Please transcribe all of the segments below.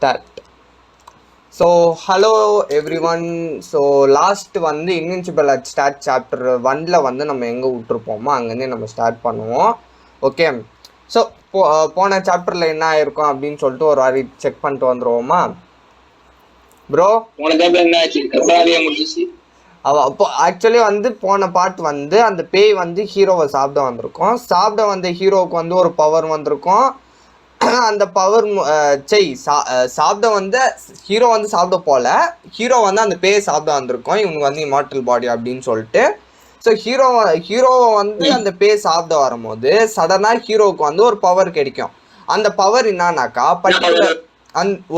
Start. So hello everyone. So last வந்து invincible at start chapter 1ல வந்து நம்ம எங்கே விட்டுருப்போமோ அங்கேருந்தே நம்ம ஸ்டார்ட் பண்ணுவோம். ஓகே, ஸோ போன சாப்டரில் என்ன ஆயிருக்கும் அப்படின்னு சொல்லிட்டு ஒரு வாரி செக் பண்ணிட்டு வந்துருவோமா ப்ரோ? அப்போ ஆக்சுவலி வந்து போன பார்ட் வந்து அந்த பேய் வந்து ஹீரோவை சாப்பிட வந்திருக்கும். சாப்பிட வந்த ஹீரோவுக்கு வந்து ஒரு பவர் வந்திருக்கும். அந்த பவர் சாப்பிட வந்து ஹீரோ வந்து சாப்பிட போல, ஹீரோ வந்து அந்த பேயை சாப்பிட வந்திருக்கோம். இவங்க வந்து இமார்டல் பாடி அப்படின்னு சொல்லிட்டு. ஸோ ஹீரோவை வந்து அந்த பேய் சாப்பிட வரும்போது சடனாக ஹீரோவுக்கு வந்து ஒரு பவர் கிடைக்கும். அந்த பவர் என்னன்னாக்கா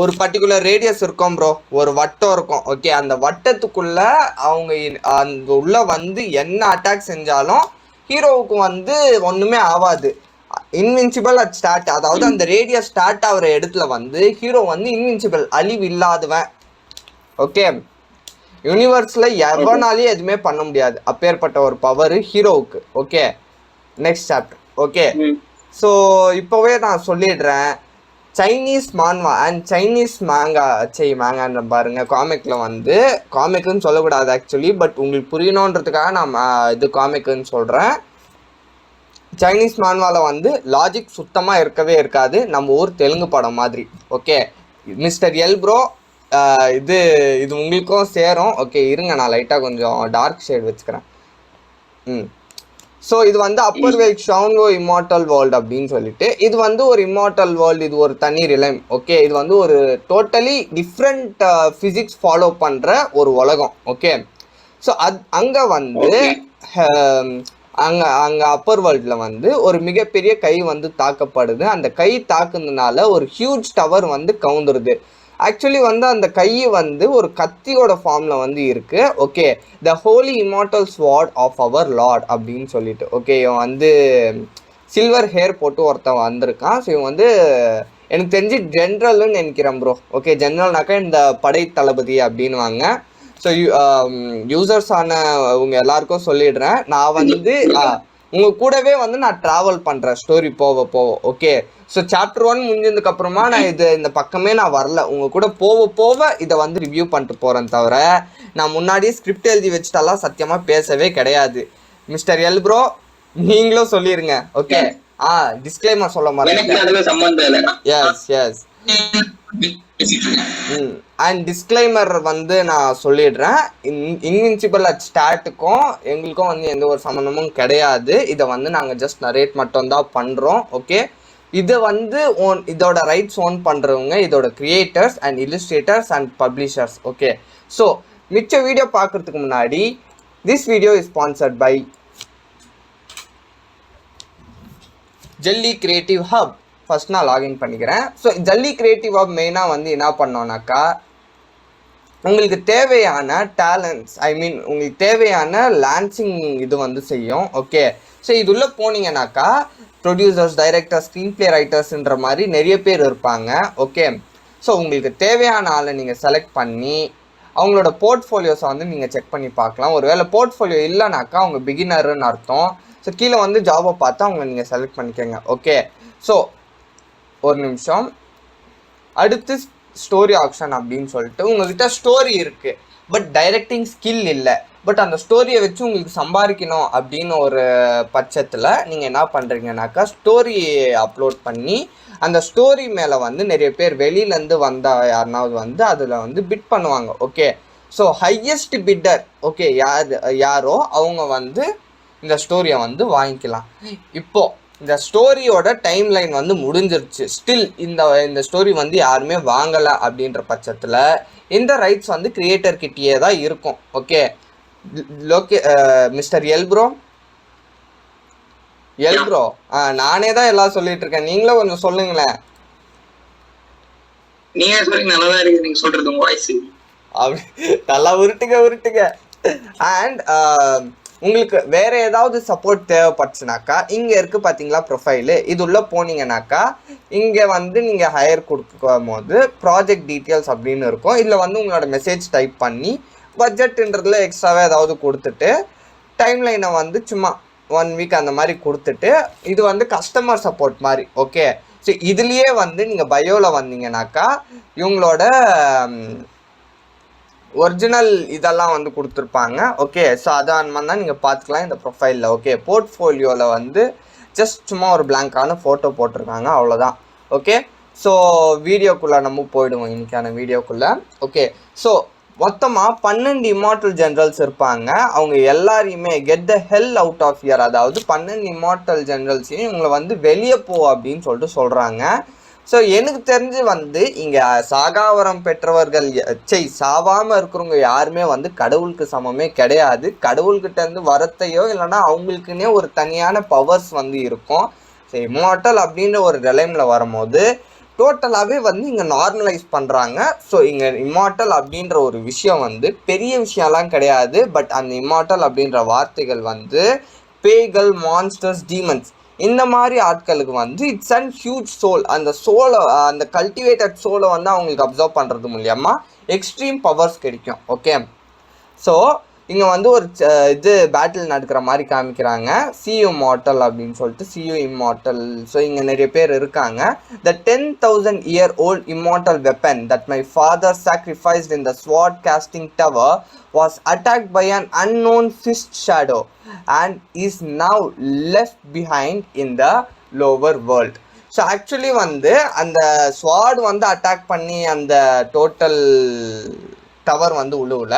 ஒரு பர்டிகுலர் ரேடியஸ் இருக்கும் ப்ரோ, ஒரு வட்டம் இருக்கும். ஓகே, அந்த வட்டத்துக்குள்ள அவங்க அந்த உள்ள வந்து என்ன அட்டாக் செஞ்சாலும் ஹீரோவுக்கு வந்து ஒன்றுமே ஆகாது. இன்வின்சிபிள் அட் ஸ்டார்ட், அதாவது அந்த ரேடியஸ் ஸ்டார்ட் ஆகிற இடத்துல வந்து ஹீரோ வந்து இன்வின்சிபிள், அழிவு இல்லாதவன். ஓகே, யூனிவர்ஸில் எவனாலையும் எதுவுமே பண்ண முடியாது, அப்பேற்பட்ட ஒரு பவர் ஹீரோவுக்கு. Okay, next chapter. Okay, so இப்போவே நான் சொல்லிடுறேன், சைனீஸ் மான்வா அண்ட் சைனீஸ் மேங்கான்னு பாருங்க. காமிக்கில் வந்து காமிக்குன்னு சொல்லக்கூடாது ஆக்சுவலி, பட் உங்களுக்கு புரியணுன்றதுக்காக நான் இது காமிக்குன்னு சொல்கிறேன். சைனீஸ் மான்வாவில் வந்து லாஜிக் சுத்தமாக இருக்கவே இருக்காது, நம்ம ஊர் தெலுங்கு படம் மாதிரி. ஓகே மிஸ்டர் எல் ப்ரோ, இது உங்களுக்கும் சேரும். ஓகே இருங்க, நான் லைட்டாக கொஞ்சம் டார்க் ஷேட் வச்சுக்கிறேன். ஸோ இது வந்து அப்பர் வெல்க் ஷவுன்வோ இமார்டல் வேர்ல்டு அப்படின்னு சொல்லிட்டு, இது வந்து ஒரு இமார்டல் வேர்ல்டு, இது ஒரு தனி ரிலைம். ஓகே, இது வந்து ஒரு டோட்டலி டிஃப்ரெண்ட் ஃபிசிக்ஸ் ஃபாலோ பண்ணுற ஒரு உலகம். ஓகே, ஸோ அங்கே வந்து அங்கே அப்பர் வேர்ல்டில் வந்து ஒரு மிகப்பெரிய கை வந்து தாக்கப்படுது. அந்த கை தாக்குனதுனால ஒரு ஹியூஜ் டவர் வந்து கவுந்துருது. ஆக்சுவலி வந்து அந்த கை வந்து ஒரு கத்தியோட ஃபார்மில் வந்து இருக்குது. Okay, the holy immortal sword of our lord அப்படின்னு சொல்லிட்டு. ஓகே, இவன் வந்து சில்வர் ஹேர் போட்டு ஒருத்தன் வந்திருக்கான். ஸோ இவன் வந்து எனக்கு தெரிஞ்சு ஜென்ரல்னு நினைக்கிறேன் ப்ரோ. ஓகே, ஜென்ரல்னாக்கா இந்த படை தளபதி அப்படின்வாங்க. ஸோ யூசர்ஸான உங்க எல்லாருக்கும் சொல்லிடுறேன், நான் வந்து உங்கள் கூடவே வந்து நான் ட்ராவல் பண்ணுறேன் ஸ்டோரி போக. ஓகே, ஸோ சாப்டர் 1 முடிஞ்சதுக்கு அப்புறமா நான் இந்த பக்கமே நான் வரல, உங்கள் கூட போக இதை வந்து ரிவ்யூ பண்ணிட்டு போகிறேன். தவிர நான் முன்னாடியே ஸ்கிரிப்ட் எழுதி வச்சுட்டாலாம் சத்தியமாக பேசவே கிடையாது. மிஸ்டர் எல் ப்ரோ நீங்களும் சொல்லிடுங்க. ஓகே, டிஸ்க்ளைமர் சொல்ல மாட்டேன். எஸ் அண்ட் டிஸ்க்ளைமர் வந்து நான் சொல்லிடுறேன், இன்வின்சிபிள் அட் ஸ்டார்ட்டுக்கும் எங்களுக்கும் வந்து எந்த ஒரு சம்மந்தமும் கிடையாது. இதை வந்து நாங்கள் ஜஸ்ட் நரேட் மட்டும்தான் பண்ணுறோம். ஓகே, இதை வந்து இதோட ரைட்ஸ் ஓன் பண்ணுறவங்க இதோட creators and illustrators and publishers. Okay, so மிச்ச வீடியோ பார்க்குறதுக்கு முன்னாடி this video is sponsored by Jelly Creative Hub. First நான் லாகின் பண்ணிக்கிறேன். ஸோ ஜல்லி கிரியேட்டிவ் ஹப் மெயினாக வந்து என்ன பண்ணோன்னாக்கா, உங்களுக்கு தேவையான டேலண்ட்ஸ், உங்களுக்கு தேவையான லான்சிங் இது வந்து செய்யும். ஓகே, ஸோ இதுள்ள போனீங்கன்னாக்கா ப்ரொடியூசர்ஸ், டைரக்டர்ஸ், ஸ்க்ரீன் பிளே ரைட்டர்ஸ்ன்ற மாதிரி நிறைய பேர் இருப்பாங்க. ஓகே, ஸோ உங்களுக்கு தேவையான ஆளை நீங்கள் செலக்ட் பண்ணி அவங்களோட போர்ட்ஃபோலியோஸை வந்து நீங்கள் செக் பண்ணி பார்க்கலாம். ஒருவேளை போர்ட்ஃபோலியோ இல்லைனாக்கா அவங்க பிகினருன்னு அர்த்தம். ஸோ கீழே வந்து ஜாபை பார்த்து அவங்கள நீங்கள் செலக்ட் பண்ணிக்கோங்க. ஓகே, ஸோ ஒரு நிமிஷம். அடுத்து ஸ்டோரி ஆப்ஷன் அப்படின்னு சொல்லிட்டு உங்ககிட்ட ஸ்டோரி இருக்குது, பட் டைரக்டிங் ஸ்கில் இல்லை, பட் அந்த ஸ்டோரியை வச்சு உங்களுக்கு சம்பாதிக்கணும் அப்படின்னு ஒரு பட்சத்தில் நீங்கள் என்ன பண்ணுறீங்கனாக்கா, ஸ்டோரி அப்லோட் பண்ணி அந்த ஸ்டோரி மேலே வந்து நிறைய பேர் வெளியிலேருந்து வந்தால் யாருனாவது வந்து அதில் வந்து பிட் பண்ணுவாங்க. Okay, so highest bitter, okay யாரோ அவங்க வந்து இந்த ஸ்டோரியை வந்து வாங்கிக்கலாம். இப்போது இந்த ஸ்டோரியோட டைம் லைன் வந்து முடிஞ்சிருச்சு, ஸ்டில் இந்த ஸ்டோரி வந்து யாருமே வாங்கலை அப்படின்ற பட்சத்தில் இந்த ரைட்ஸ் வந்து கிரியேட்டர் கிட்டேயே தான் இருக்கும். ஓகே, மிஸ்டர் எல் ப்ரோ நானே தான் எல்லாம் சொல்லிட்டு இருக்கேன், நீங்களும் கொஞ்சம் சொல்லுங்களேன். நீங்க சொல்றீங்க நல்லா இருக்கு, நீங்க சொல்றது உங்க வாய்ஸ் அப்படி நல்லா உருட்டுங்க. அண்ட் உங்களுக்கு வேறு ஏதாவது சப்போர்ட் தேவைப்பட்டுச்சுனாக்கா இங்கே இருக்குது பார்த்தீங்களா ப்ரொஃபைலு, இது உள்ளே போனீங்கன்னாக்கா இங்கே வந்து நீங்கள் ஹையர் கொடுக்கும் போது ப்ராஜெக்ட் டீட்டெயில்ஸ் அப்படின்னு இருக்கும். இதில் வந்து உங்களோட மெசேஜ் டைப் பண்ணி பட்ஜெட்டுன்றதுல எக்ஸ்ட்ராவே ஏதாவது கொடுத்துட்டு டைம்லைனை வந்து சும்மா 1 வீக் அந்த மாதிரி கொடுத்துட்டு, இது வந்து கஸ்டமர் சப்போர்ட் மாதிரி. ஓகே, ஸோ இதுலயே வந்து நீங்க பயோல வந்தீங்கன்னாக்கா இவங்களோட ஒரிஜினல் இதெல்லாம் வந்து கொடுத்துருப்பாங்க. ஓகே, ஸோ அதான் தான் நீங்கள் பார்த்துக்கலாம் இந்த ப்ரொஃபைலில். ஓகே, போர்ட்ஃபோலியோவில் வந்து ஜஸ்ட் சும்மா ஒரு பிளாங்கான ஃபோட்டோ போட்டிருக்காங்க, அவ்வளோதான். ஓகே, ஸோ வீடியோக்குள்ளே நம்ம போயிடுவோம் இன்னைக்கான வீடியோக்குள்ளே. ஓகே, ஸோ மொத்தமாக 12 இம்மார்டல் ஜெனரல்ஸ் இருப்பாங்க. அவங்க எல்லாரையுமே get the hell out of here, அதாவது 12 இம்மார்டல் ஜெனரல்ஸையும் இவங்களை வந்து வெளியே போ அப்படின்னு சொல்லிட்டு சொல்கிறாங்க. ஸோ எனக்கு தெரிஞ்சு வந்து இங்கே சாகாவரம் பெற்றவர்கள் சாவாமல் இருக்கிறவங்க யாருமே வந்து கடவுளுக்கு சமமே கிடையாது. கடவுள்கிட்ட இருந்து வரத்தையோ இல்லைன்னா அவங்களுக்குன்னே ஒரு தனியான பவர்ஸ் வந்து இருக்கும். ஸோ இம்மார்டல் அப்படின்ற ஒரு நிலைமையில் வரும்போது டோட்டலாகவே வந்து இங்கே நார்மலைஸ் பண்ணுறாங்க. ஸோ இங்கே இம்மார்டல் அப்படின்ற ஒரு விஷயம் வந்து பெரிய விஷயம்லாம் கிடையாது. பட் அந்த இம்மார்டல் அப்படின்ற வார்த்தைகள் வந்து பேய்கள், மான்ஸ்டர்ஸ், டீமன்ஸ் இந்த மாதிரி ஆட்களுக்கு வந்து இட்ஸ் அண்ட் ஹியூஜ் சோல். அந்த சோலை, அந்த கல்டிவேட்டட் சோலை வந்து அவங்களுக்கு அப்சர்வ் பண்ணுறது மூலியமா எக்ஸ்ட்ரீம் பவர்ஸ் கிடைக்கும். ஓகே, ஸோ இங்கே வந்து ஒரு இது பேட்டில் நடக்கிற மாதிரி காமிக்கிறாங்க. சியூ இம்மார்டல் அப்படின்னு சொல்லிட்டு, சியூ இம்மார்டல். ஸோ இங்கே நிறைய பேர் இருக்காங்க. த 10,000 year old immortal weapon that my father sacrificed in the sword casting tower was attacked by an unknown fist shadow and is now left behind in the lower world. So actually வந்து அந்த ஸ்வாட் வந்து attack பண்ணி அந்த total tower வந்து உழுவுல,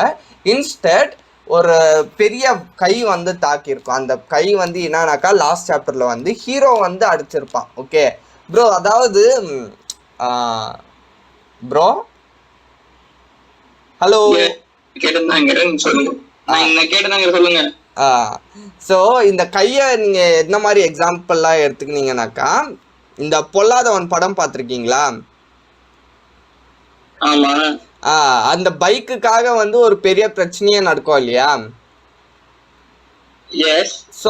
instead ஒரு பெரிய கை வந்து தாக்கியிருக்கும். அந்த கை வந்து என்னன்னாக்கா லாஸ்ட் சாப்டர்ல வந்து ஹீரோ வந்து அடிச்சிருப்பான். ஓகே ப்ரோ, அதாவது ப்ரோ ஹலோ சொல்லுங்க. ஸோ இந்த கையை நீங்க என்ன மாதிரி எக்ஸாம்பிள்லாம் எடுத்துக்கினீங்கன்னாக்கா, இந்த பொல்லாதவன் படம் பார்த்துருக்கீங்களா? ஆமா. அந்த பைக்குக்காக வந்து ஒரு பெரிய பிரச்சனையே நடக்கும் இல்லையா? ஸோ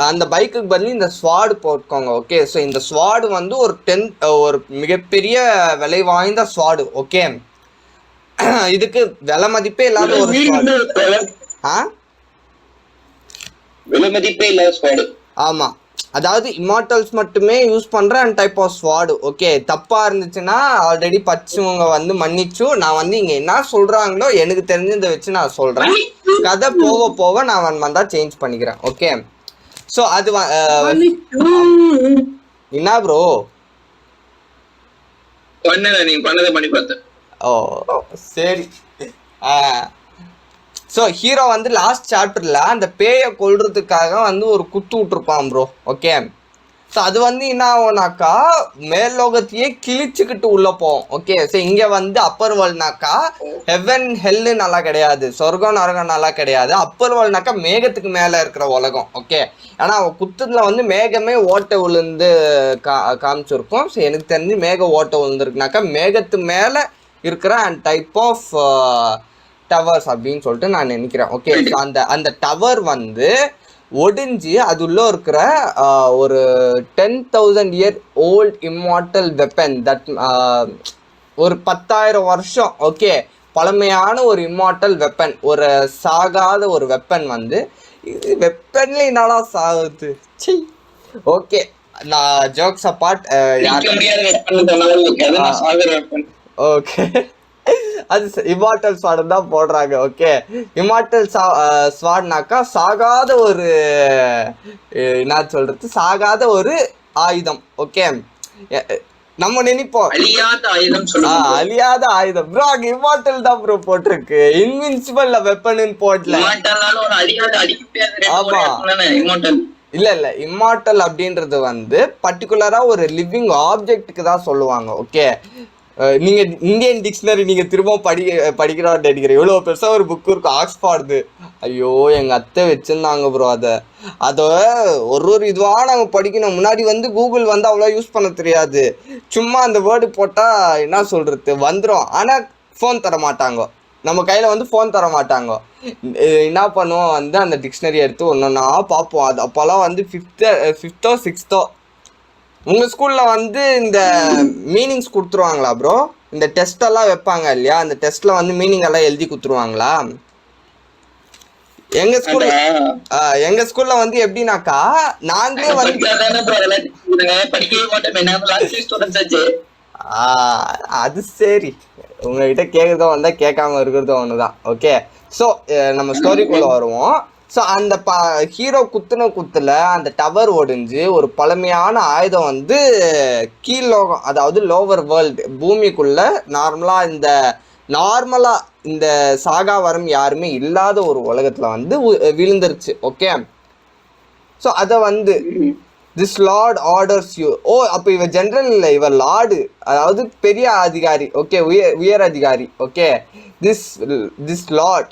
அந்த பைக்குக்கு பதில் இந்த ஸ்வாடு போட்டுக்கோங்க. ஓகே, ஸோ இந்த ஸ்வாடு வந்து ஒரு மிகப்பெரிய விலை வாய்ந்த ஸ்வாடு. ஓகே, இதுக்கு விலை மதிப்பே இல்லாத ஒரு ஸ்வாடு. விலை மதிப்பே இல்லாத ஸ்வாடு. ஆமா, அதாவது இம்மார்டல்ஸ் மட்டுமே யூஸ் பண்ற அந்த டைப் ஆஃப் ஸ்வாடு. ஓகே, தப்பா இருந்துச்சுன்னா ஆல்ரெடி பச்சவங்க வந்து மன்னிச்சு, நான் வந்து இங்க என்ன சொல்றாங்களோ எனக்கு தெரிஞ்சதை வச்சு நான் சொல்றேன். கதை போக போக நான் வந்தா சேஞ்ச் பண்ணிக்கிறேன். ஓகே, ஸோ அது என்ன ப்ரோ ஓ சரி. ஸோ ஹீரோ வந்து லாஸ்ட் சாப்டர்ல அந்த பேயை கொல்றதுக்காக வந்து ஒரு குத்து விட்டுருப்பான் ப்ரோ. ஓகே, ஸோ அது வந்து என்ன ஆகும்னாக்கா மேல் லோகத்தையே கிழிச்சுக்கிட்டு உள்ள போவோம். ஓகே, ஸோ இங்கே வந்து அப்பர் வேர்ல்ட்னாக்கா ஹெவன் ஹெல்லு நல்லா கிடையாது, சொர்க்கம் நரகம் நல்லா கிடையாது. அப்பர் வேர்ல்ட்னாக்கா மேகத்துக்கு மேலே இருக்கிற உலகம். ஓகே, ஆனால் அவன் குத்துல வந்து மேகமே ஓட்டை விழுந்து காமிச்சிருக்கும். ஸோ எனக்கு தெரிஞ்சு மேக ஓட்டை விழுந்துருக்குனாக்கா மேகத்து மேலே இருக்கிற அண்ட் டைப் ஆஃப் டவர்ஸ் அப்படின்னு சொல்லிட்டு நான் நினைக்கிறேன். ஓகே, ஸோ அந்த டவர் வந்து ஒடிஞ்சு அது உள்ள இருக்கிற ஒரு 10,000 year old immortal weapon that ஒரு 10,000 வருஷம் ஓகே பழமையான ஒரு இம்மார்டல் வெப்பன், ஒரு சாகாத ஒரு வெப்பன் வந்து வெப்பன்ல என்னடா சாகுது. ஓகே, நான் ஜோக்ஸ் அப்பார்ட். ஓகே, அது இம்மார்டல் ஸ்வாட் தான் போடுறாங்க. ஓகே, இம்மார்டல் ஸ்வாட்னாக்கா சாகாத ஒரு என்ன சொல்றது, சாகாத ஒரு ஆயுதம். ஓகே, நம்ம நினைப்போம் அழியாத ஆயுதம் ப்ரோ, அங்க இம்மார்டல் தான் ப்ரோ போட்டிருக்கு, இன்வின்சிபிள் வெப்பன் போடல. ஆமா, இல்ல இம்மார்டல் அப்படின்றது வந்து பர்டிகுலரா ஒரு லிவிங் ஆப்ஜெக்டுக்கு தான் சொல்லுவாங்க. ஓகே, நீங்க இந்தியன் டிக்ஷனரி நீங்க திரும்ப படிக்கிறான்னு நினைக்கிறேன். எவ்வளவு பெருசா ஒரு புக் இருக்கும் ஆக்ஸ்ஃபார்டு. ஐயோ, எங்க அத்தை வச்சிருந்தாங்க ப்ரோ. அதை ஒரு இதுவா நாங்க படிக்கணும். முன்னாடி வந்து கூகுள் வந்து அவ்வளோ யூஸ் பண்ண தெரியாது. சும்மா அந்த வேர்டு போட்டா என்ன சொல்றது வந்துடும். ஆனா ஃபோன் தர மாட்டாங்க, நம்ம கையில வந்து ஃபோன் தர மாட்டாங்க. என்ன பண்ணுவோம் வந்து அந்த டிக்ஷனரி எடுத்து ஒன்னொன்னா பார்ப்போம். அது அப்போல்லாம் வந்து ஃபிஃப்த்தோ சிக்ஸ்த்தோ. உங்கள் ஸ்கூலில் வந்து இந்த மீனிங்ஸ் கொடுத்துருவாங்களா ப்ரோ? இந்த டெஸ்ட் எல்லாம் வைப்பாங்க இல்லையா, அந்த டெஸ்ட்டில் வந்து மீனிங் எல்லாம் எழுதி கொடுத்துருவாங்களா? எங்க ஸ்கூல் எங்க ஸ்கூல்ல வந்து எப்படின்னாக்கா நாங்களே வந்து படிக்கவே மாட்டோம். அது சரி, உங்ககிட்ட கேட்கறதும் வந்தா கேட்காம இருக்கிறதும் ஒண்ணுதான். ஓகே, ஸோ நம்ம ஸ்டோரிக்குள்ள வருவோம். ஸோ அந்த ஹீரோ குத்துல அந்த டவர் ஒடிஞ்சு ஒரு பழமையான ஆயுதம் வந்து கீழ்லோகம், அதாவது லோவர் வேர்ல்டு, பூமிக்குள்ள நார்மலா இந்த சாகா வரம் யாருமே இல்லாத ஒரு உலகத்துல வந்து விழுந்துருச்சு. ஓகே, ஸோ அதை வந்து திஸ் லார்ட் ஆர்டர்ஸ் யூ. ஓ, அப்போ இவர் ஜென்ரல் இல்லை, இவர் லார்டு, அதாவது பெரிய அதிகாரி. ஓகே, உயர் அதிகாரி. Okay, this lord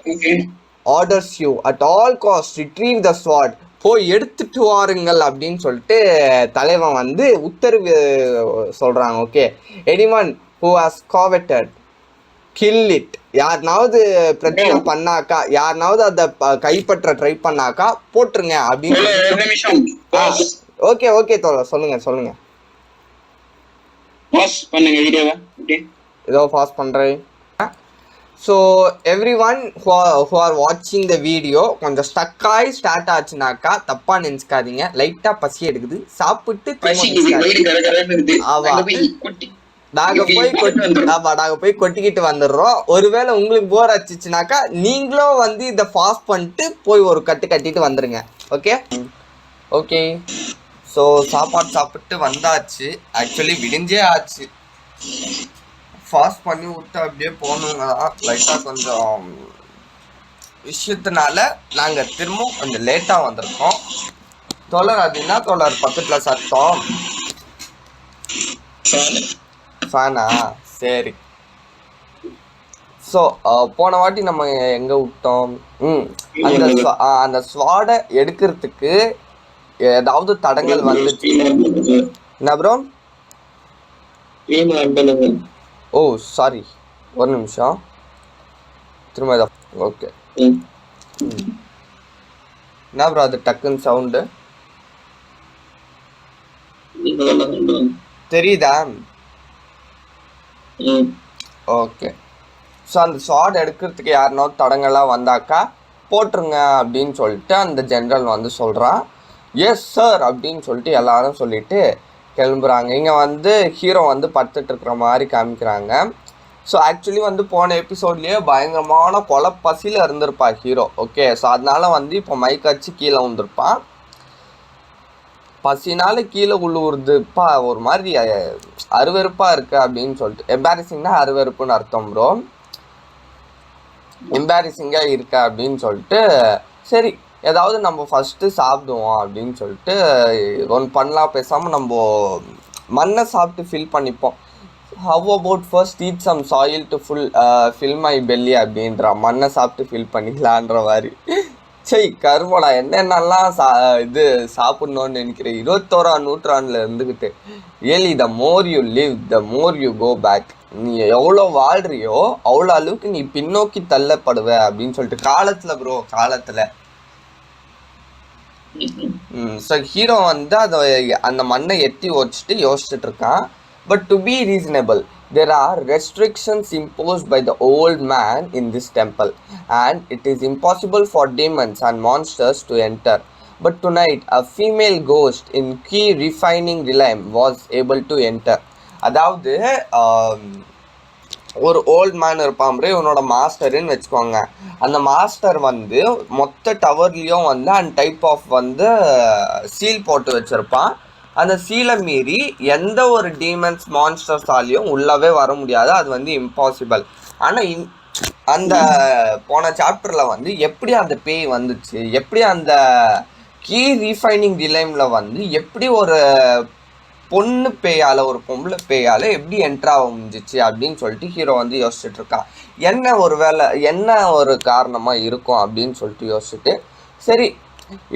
orders you at all cost retrieve the sword. போய் எடுத்துட்டு வாருங்கள் அப்படின்னு சொல்லிட்டு தலைவன் வந்து உத்தரவு சொல்றாங்க. Okay, anyone who has coveted kill it. யாருனாவது பிரச்சனை பண்ணாக்கா, யாருனாவது அதை கைப்பற்ற ட்ரை பண்ணாக்கா போட்டுருங்க அப்படின்னு. ஓகே ஓகே தோழர், சொல்லுங்க. ஏதோ பாஸ் பண்றேன். So every one who are வாட்சிங் த வீடியோ கொஞ்சம் ஸ்டக் ஆகி ஸ்டார்ட் ஆச்சுனாக்கா தப்பா நினைச்சுக்காதீங்க. லைட்டா பசி எடுக்குது, சாப்பிட்டு நாங்க போய் கொட்டிக்கிட்டு வந்துடுறோம். ஒருவேளை உங்களுக்கு போர் அடிச்சுனாக்கா நீங்களும் வந்து இதை ஃபாஸ்ட் பண்ணிட்டு போய் ஒரு கட்டிட்டு வந்துருங்க. ஓகே. ஸோ சாப்பாடு சாப்பிட்டு வந்தாச்சு. ஆக்சுவலி விடிஞ்சே ஆச்சு. ஃபாஸ்ட் பண்ணி விட்டு அப்படியே போகணுங்க. லைட்டாக கொஞ்சம் விஷயத்தினால நாங்கள் திரும்ப கொஞ்சம் லேட்டாக வந்திருக்கோம். தோழர், அது என்ன தோழர் பக்கத்தில் சத்தம்? ஃபேனா? சரி. ஸோ போன வாட்டி நம்ம எங்கே விட்டோம்? அந்த ஸ்வாடை எடுக்கிறதுக்கு ஏதாவது தடங்கள் வந்துச்சு. என்ன ப்ரோ? ஓ சாரி, ஒரு நிமிஷம் திரும்ப. ஓகே, என்ன ப்ரோ அது டக்குன்னு சவுண்டு தெரியுதா? ஓகே. ஸோ அந்த ஸ்வாட் எடுக்கிறதுக்கு யாருனாவது தடங்கள்லாம் வந்தாக்கா போட்டுருங்க அப்படின்னு சொல்லிட்டு அந்த ஜென்ரல் வந்து சொல்கிறான். எஸ் சார் அப்படின்னு சொல்லிட்டு எல்லாரும் சொல்லிட்டு கிளம்புறாங்க. இங்கே வந்து ஹீரோ வந்து படுத்துட்டு இருக்கிற மாதிரி காமிக்கிறாங்க. ஸோ ஆக்சுவலி வந்து போன எபிசோட்லேயே பயங்கரமான பசியில் இருந்திருப்பா ஹீரோ. ஓகே, ஸோ அதனால வந்து இப்போ மைக் வச்சு கீழே வந்துருப்பான். பசினால கீழே உள்ளுறதுப்பா ஒரு மாதிரி அருவெறுப்பாக இருக்கு அப்படின்னு சொல்லிட்டு. எம்பாரசிங்னா அருவெறுப்புன்னு அர்த்தம் ப்ரோ. எம்பாரசிங்காக இருக்கா அப்படின்னு சொல்லிட்டு சரி ஏதாவது நம்ம ஃபஸ்ட்டு சாப்பிடுவோம் அப்படின்னு சொல்லிட்டு ஒன்று பண்ணலாம். பேசாமல் நம்ம மண்ணை சாப்பிட்டு ஃபில் பண்ணிப்போம். How about first eat some soil to fill my belly அப்படின்ற மண்ணை சாப்பிட்டு ஃபில் பண்ணிக்கலான்ற மாதிரி. சரி கருமடா, என்னென்னலாம் இது சாப்பிட்ணுன்னு நினைக்கிறேன் 21ஆம் நூற்றாண்டில் இருந்துக்கிட்டு. Really the more you live the more you go back. நீ எவ்வளோ வாழ்றியோ அவ்வளோ அளவுக்கு நீ பின்னோக்கி தள்ளப்படுவ அப்படின்னு சொல்லிட்டு காலத்தில் ஸோ ஹீரோ வந்து அந்த மண்ணை எட்டி வச்சுட்டு யோசிச்சுட்டு இருக்கான். But to be reasonable, there are restrictions imposed by the old man in this temple and it is impossible for demons and monsters to enter. But tonight a female ghost in key refining realm was able to enter. அதாவது ஒரு old man இருப்பான், இவனோட மாஸ்டருன்னு வச்சுக்கோங்க. அந்த master வந்து மொத்த டவர்லேயும் வந்து அந்த டைப் ஆஃப் வந்து சீல் போட்டு வச்சுருப்பான். அந்த சீலை மீறி எந்த ஒரு டீமன்ஸ் மான்ஸ்டர்ஸாலையும் உள்ளவே வர முடியாது, அது வந்து இம்பாசிபிள். ஆனால் அந்த போன சாப்டரில் வந்து எப்படி அந்த பேய் வந்துச்சு, எப்படி அந்த கீ ரீஃபைனிங் டிலைமில் வந்து எப்படி ஒரு பொண்ணு பேயால் ஒரு பொம்பளை பேயால் எப்படி என்ட்ராக முடிஞ்சிச்சு அப்படின்னு சொல்லிட்டு ஹீரோ வந்து யோசிச்சுட்டு இருக்கான். என்ன ஒரு காரணமாக இருக்கும் அப்படின்னு சொல்லிட்டு யோசிச்சுட்டு சரி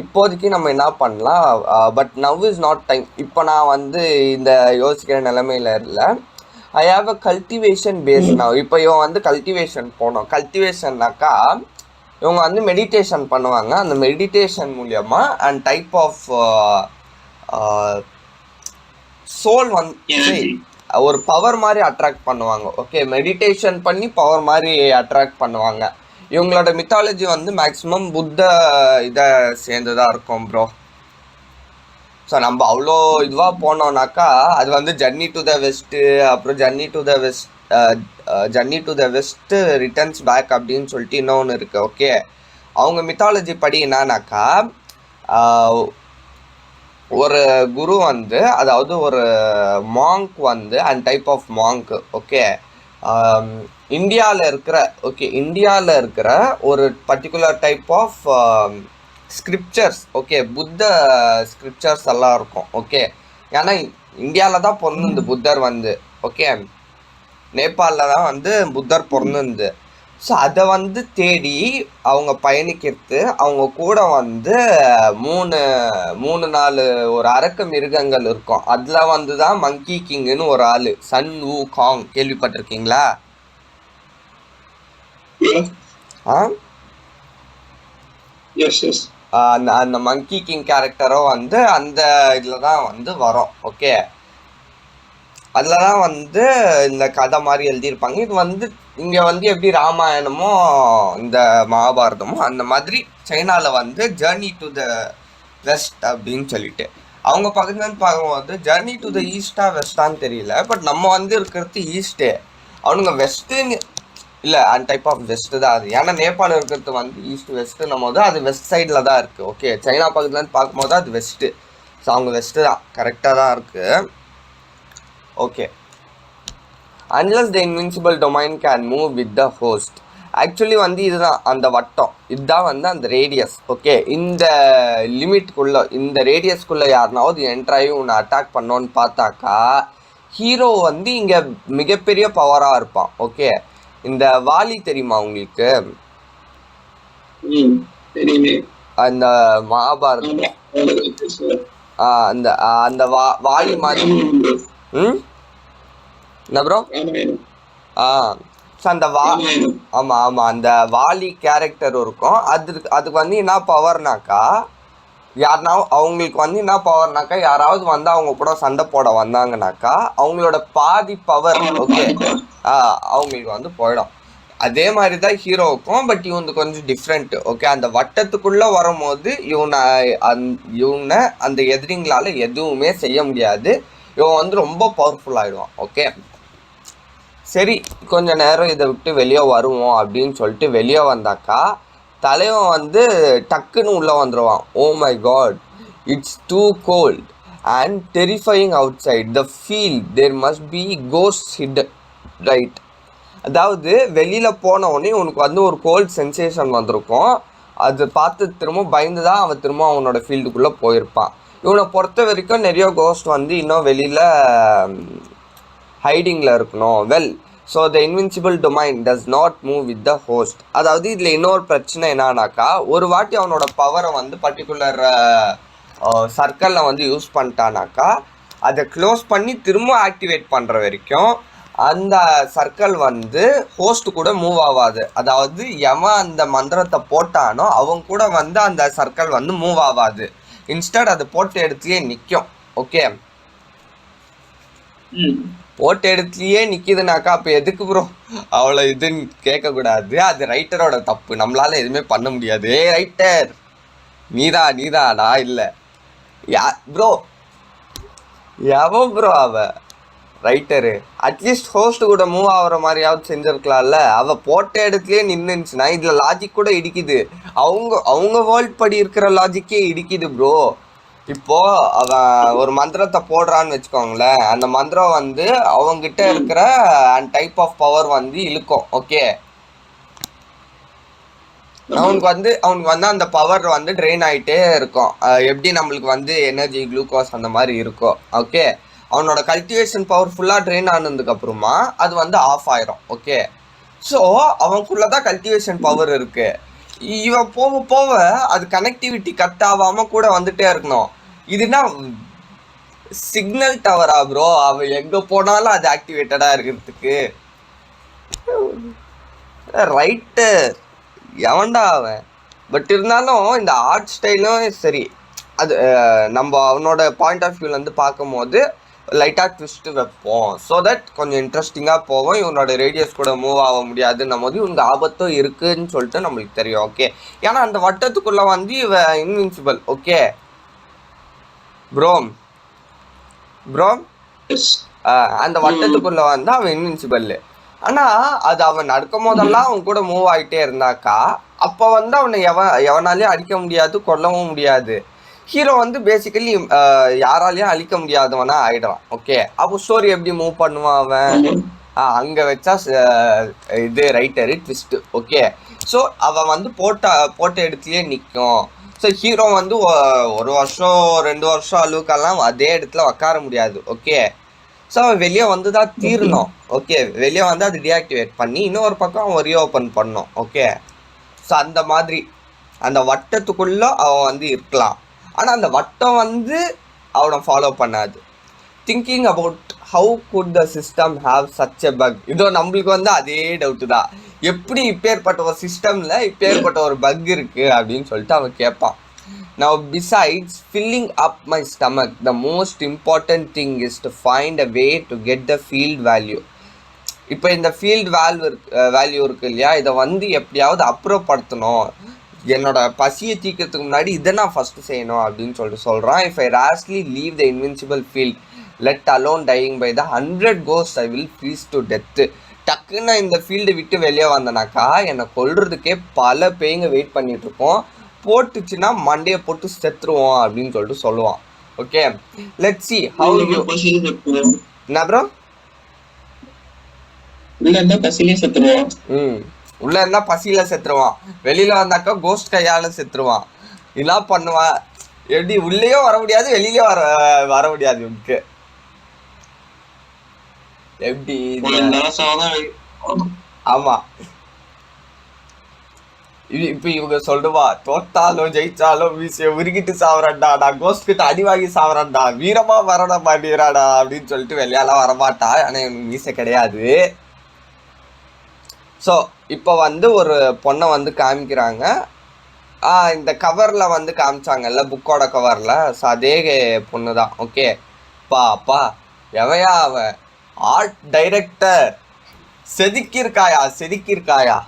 இப்போதைக்கு நம்ம என்ன பண்ணலாம், but now is not time. இப்போ நான் வந்து இந்த யோசிக்கிற நிலைமையில இல்லை. I have a cultivation base. நான் இப்போ இவன் வந்து கல்டிவேஷன் போனோம். கல்டிவேஷன்னாக்கா இவங்க வந்து மெடிடேஷன் பண்ணுவாங்க. அந்த மெடிடேஷன் மூலியமா அண்ட் டைப் ஆஃப் சோல் வந்து ஒரு பவர் மாதிரி அட்ராக்ட் பண்ணுவாங்க. ஓகே, மெடிடேஷன் பண்ணி பவர் மாதிரி அட்ராக்ட் பண்ணுவாங்க. இவங்களோட மித்தாலஜி வந்து மேக்ஸிமம் புத்த இதை சேர்ந்துதான் இருக்கும் ப்ரோ. ஸோ நம்ம அவ்வளோ இதுவாக போனோம்னாக்கா அது வந்து ஜர்னி டு த வெஸ்ட்டு, அப்புறம் journey to the west returns back அப்படின்னு சொல்லிட்டு இன்னொன்று இருக்குது. ஓகே, அவங்க மித்தாலஜி படி என்னன்னாக்கா ஒரு குரு வந்து, அதாவது ஒரு மாங்க் வந்து and type of monk. Okay, இந்தியாவில் இருக்கிற ஒரு particular type of scriptures. Okay, புத்த ஸ்கிரிப்சர்ஸ் எல்லாம் இருக்கும். ஓகே, ஏன்னா இந்தியாவில் தான் பிறந்து புத்தர் வந்து. ஓகே, நேபாளில் தான் வந்து புத்தர் பிறந்து. ஸோ அதை வந்து தேடி அவங்க பயணிக்கிறது. அவங்க கூட வந்து 4 ஒரு அரக்க மிருகங்கள் இருக்கும். அதில் வந்து தான் மங்கி கிங்னு ஒரு ஆள், சன் வூ காங், கேள்விப்பட்டிருக்கீங்களா? அந்த மங்கி கிங் கேரக்டரும் வந்து அந்த இதில் தான் வந்து வரும். ஓகே, அதில் தான் வந்து இந்த கதை மாதிரி எழுதியிருப்பாங்க. இது வந்து இங்கே வந்து எப்படி ராமாயணமோ இந்த மகாபாரதமோ அந்த மாதிரி சைனாவில் வந்து ஜர்னி டு த வெஸ்ட் அப்படின்னு சொல்லிட்டு அவங்க பக்கத்துலேருந்து பார்க்கும்போது ஜர்னி டு த ஈஸ்டா வெஸ்டான்னு தெரியல. பட் நம்ம வந்து இருக்கிறது ஈஸ்ட்டு, அவனுங்க வெஸ்ட்டுன்னு இல்லை, அந்த டைப் ஆஃப் வெஸ்ட்டு தான் அது. ஏன்னா நேபாள் இருக்கிறது வந்து ஈஸ்ட் வெஸ்ட்டுன்னும் போது அது வெஸ்ட் சைடில் தான் இருக்குது. ஓகே, சைனா பக்கத்துலேருந்து பார்க்கும்போது அது வெஸ்ட்டு. ஸோ அவங்க வெஸ்ட்டு தான், கரெக்டாக தான் இருக்குது. Okay, unless the invincible domain can move with the host. Actually வந்து இதுதான் அந்த வட்டம், இதுதான் வந்து அந்த ரேடியஸ். ஓகே, இந்த லிமிட்குள்ளே, இந்த ரேடியஸ்குள்ளே யாருனாவது என்ட்ராகி உன்னை அட்டாக் பண்ணோன்னு பார்த்தாக்கா ஹீரோ வந்து இங்கே மிகப்பெரிய பவராக இருப்பான். ஓகே, இந்த வாலி தெரியுமா உங்களுக்கு? அந்த மகாபாரதம் அந்த அந்த வாலி மாதிரி. என்ன ப்ரோ? ஸோ அந்த ஆமாம் அந்த வாலி கேரக்டர் இருக்கும். அதுக்கு வந்து என்ன பவர்னாக்கா, அவங்களுக்கு வந்து என்ன பவர்னாக்கா, யாராவது வந்து அவங்க கூட சண்டை போட வந்தாங்கனாக்கா அவங்களோட பாதி பவர், ஓகே, அவங்களுக்கு வந்து போயிடும். அதே மாதிரி தான் ஹீரோவுக்கும். பட் இவனுக்கு கொஞ்சம் டிஃப்ரெண்ட். ஓகே, அந்த வட்டத்துக்குள்ளே வரும்போது இவனை அந்த எதிரிங்களால் எதுவுமே செய்ய முடியாது. இவன் வந்து ரொம்ப பவர்ஃபுல் ஆகிடுவான். ஓகே, சரி, கொஞ்ச நேரம் இதை விட்டு வெளியே வருவோம் அப்படின்னு சொல்லிட்டு வெளியே வந்தாக்கா தலைவன் வந்து டக்குன்னு உள்ளே வந்துடுவான். Oh my God, it's too cold and terrifying outside the field, there must be ghost hit, right? அதாவது வெளியில் போன உடனே உனக்கு வந்து ஒரு கோல்ட் சென்சேஷன் வந்திருக்கும். அது பார்த்து திரும்ப பயந்து தான் அவன் திரும்ப அவனோட ஃபீல்டுக்குள்ளே போயிருப்பான். இவனை பொறுத்த வரைக்கும் நிறைய கோஸ்ட் வந்து இன்னும் வெளியில் ஹைடிங்கில் இருக்கணும். Well, so the invincible domain does not move with the host. அதாவது இதில் இன்னொரு பிரச்சனை என்னன்னாக்கா, ஒரு வாட்டி அவனோட பவரை வந்து பர்டிகுலர் சர்க்கிளில் வந்து யூஸ் பண்ணிட்டானாக்கா அதை க்ளோஸ் பண்ணி திரும்ப ஆக்டிவேட் பண்ணுற வரைக்கும் அந்த சர்க்கிள் வந்து ஹோஸ்ட் கூட மூவ் ஆகாது. அதாவது எவன் அந்த மந்திரத்தை போட்டானோ அவங்க கூட வந்து அந்த சர்க்கிள் வந்து மூவ் ஆகாது. இன்ஸ்டட் அது போட்ட இடத்துலயே நிற்கும். ஓகே, போட்ட இடத்துலயே நிற்கிதுனாக்கா அப்போ எதுக்கு ப்ரோ அவ்வளோ இதுன்னு கேட்கக்கூடாது. அது ரைட்டரோட தப்பு, நம்மளால எதுவுமே பண்ண முடியாது. ரைட்டர் நீதான் நான் இல்லை. ப்ரோ எவன் ப்ரோ அவ ரைட்டரு? அட்லீஸ்ட் ஹோஸ்ட் கூட மூவ் ஆகிற மாதிரியாவது செஞ்சிருக்கலாம்ல. அவள் போட்ட இடத்துலயே நின்றுச்சுன்னா இதில் லாஜிக் கூட இடிக்குது. அவங்க வேர்ல்ட் படி இருக்கிற லாஜிக்கே இடிக்குது ப்ரோ. இப்போ அவன் ஒரு மந்திரத்தை போடுறான்னு வச்சுக்கோங்களேன், அந்த மந்திரம் வந்து அவங்ககிட்ட இருக்கிற டைப் ஆஃப் பவர் வந்து இழுக்கும். ஓகே, அவனுக்கு வந்து அந்த பவர் வந்து ட்ரெயின் ஆகிட்டே இருக்கும். எப்படி நம்மளுக்கு வந்து எனர்ஜி, குளுக்கோஸ் அந்த மாதிரி இருக்கும். ஓகே, அவனோட கல்டிவேஷன் பவர் ஃபுல்லாக ட்ரெயின் ஆனதுக்கு அப்புறமா அது வந்து ஆஃப் ஆயிரும். ஓகே, ஸோ அவனுக்குள்ளதான் கல்டிவேஷன் பவர் இருக்கு. இவன் போக போக அது கனெக்டிவிட்டி கட் ஆகாம கூட வந்துட்டே இருக்கணும். இதுனா சிக்னல் டவரா ப்ரோ? அவன் எங்க போனாலும் அது ஆக்டிவேட்டடா இருக்கிறதுக்கு ரைட்டு எவன்டா அவன்? பட் இருந்தாலும் இந்த ஆர்ட் ஸ்டைலும் சரி, அது நம்ம அவனோட பாயிண்ட் ஆஃப் வியூல இருந்து பார்க்கும்போது லைட்டாக ட்விஸ்ட் வைப்போம். ஸோ தட் கொஞ்சம் இன்ட்ரெஸ்டிங்காக போவோம். இவனோட ரேடியஸ் கூட மூவ் ஆக முடியாதுன்னும் போது இவங்க ஆபத்தும் இருக்குன்னு சொல்லிட்டு நம்மளுக்கு தெரியும். ஓகே, ஏன்னா அந்த வட்டத்துக்குள்ளே வந்து இவ இன்வின்சிபிள். ஓகே ப்ரோ அந்த வட்டத்துக்குள்ளே வந்து அவன் இன்வின்சிபிள். ஆனால் அது அவன் நடக்கும் போதெல்லாம் அவன் கூட மூவ் ஆகிட்டே இருந்தாக்கா அப்போ வந்து அவனை எவனாலையும் அடிக்க முடியாது, கொல்லவும் முடியாது. ஹீரோ வந்து பேசிக்கலி யாராலையும் அழிக்க முடியாதவனா ஆயிடுறான். ஓகே, அப்போ ஸ்டோரி எப்படி மூவ் பண்ணுவான் அவன்? அங்கே வச்சா இது ரைட்டரு ட்விஸ்ட்டு. ஓகே, ஸோ அவன் வந்து போட்ட இடத்துலயே நிற்கும். ஸோ ஹீரோ வந்து 1 வருஷம் 2 வருஷம் அளவுக்கெல்லாம் அதே இடத்துல உட்கார முடியாது. ஓகே, ஸோ அவன் வெளியே வந்து தான் தீரணும். ஓகே, வெளியே வந்து அது டீஆக்டிவேட் பண்ணி இன்னொரு பக்கம் அவன் ரீஓப்பன் பண்ணணும். ஓகே, ஸோ அந்த மாதிரி அந்த வட்டத்துக்குள்ளே அவன் வந்து இருக்கலாம். ஆனால் அந்த வட்டம் வந்து அவனை ஃபாலோ பண்ணாது. Thinking about how good the system have such a buck. இதோ நம்மளுக்கு வந்து அதே டவுட்டு தான். எப்படி இப்பேற்பட்ட ஒரு சிஸ்டமில் இப்பேற்பட்ட ஒரு பக் இருக்குது அப்படின்னு சொல்லிட்டு அவன் கேட்பான். Now besides filling up my stomach, the most important thing is to find a way to get the field value. இப்போ இந்த ஃபீல்டு வேல்யூ இருக்கு இல்லையா, இதை வந்து எப்படியாவது அப்புறப்படுத்தணும். என்னோட பசியை தீக்கிறதுக்கு முன்னாடி இதை நான் ஃபஸ்ட்டு செய்யணும் அப்படின்னு சொல்லிட்டு சொல்கிறான். If I rashly leave the invincible field let alone dying by the 100 ghost I will freeze to death. டக்குன்னு இந்த ஃபீல்டு விட்டு வெளியே வந்தனாக்கா என்னை கொல்றதுக்கே பல பேய்ங்க வெயிட் பண்ணிட்டு இருக்கோம். போட்டுச்சுன்னா மண்டையை போட்டு செத்துருவோம் அப்படின்னு சொல்லிட்டு சொல்லுவான். Okay, let's see how you. என்ன ப்ரோ? உள்ள இருந்தா பசியில செத்துருவான், வெளியில வந்தாக்கா கோஸ்ட் கையால செத்துருவான். இதெல்லாம் பண்ணுவான். எப்படி உள்ளேயும் வர முடியாது, வெளியிலயும் வர முடியாது. உனக்கு எப்படி? ஆமா, இப்ப இவங்க சொல்லுவா, தோத்தாலும் ஜெயிச்சாலும் வீசிய உருகிட்டு சாவறான்டா, நான் கோஸ்ட் கிட்ட அடி வாங்கி சாவறான்டா, வீரமா வரட மாட்டேறாடா அப்படின்னு சொல்லிட்டு வெளியால வரமாட்டா. ஆனா இவனுக்கு மீசை கிடையாது. ஸோ இப்போ வந்து ஒரு பொண்ணை வந்து காமிக்கிறாங்க. இந்த கவரில் வந்து காமிச்சாங்கல்ல, புக்கோட கவரில். ஸோ அதே பொண்ணு தான். ஓகே, அப்பா எவையா அவன் ஆர்ட் டைரக்டர் செதுக்கியிருக்காயா.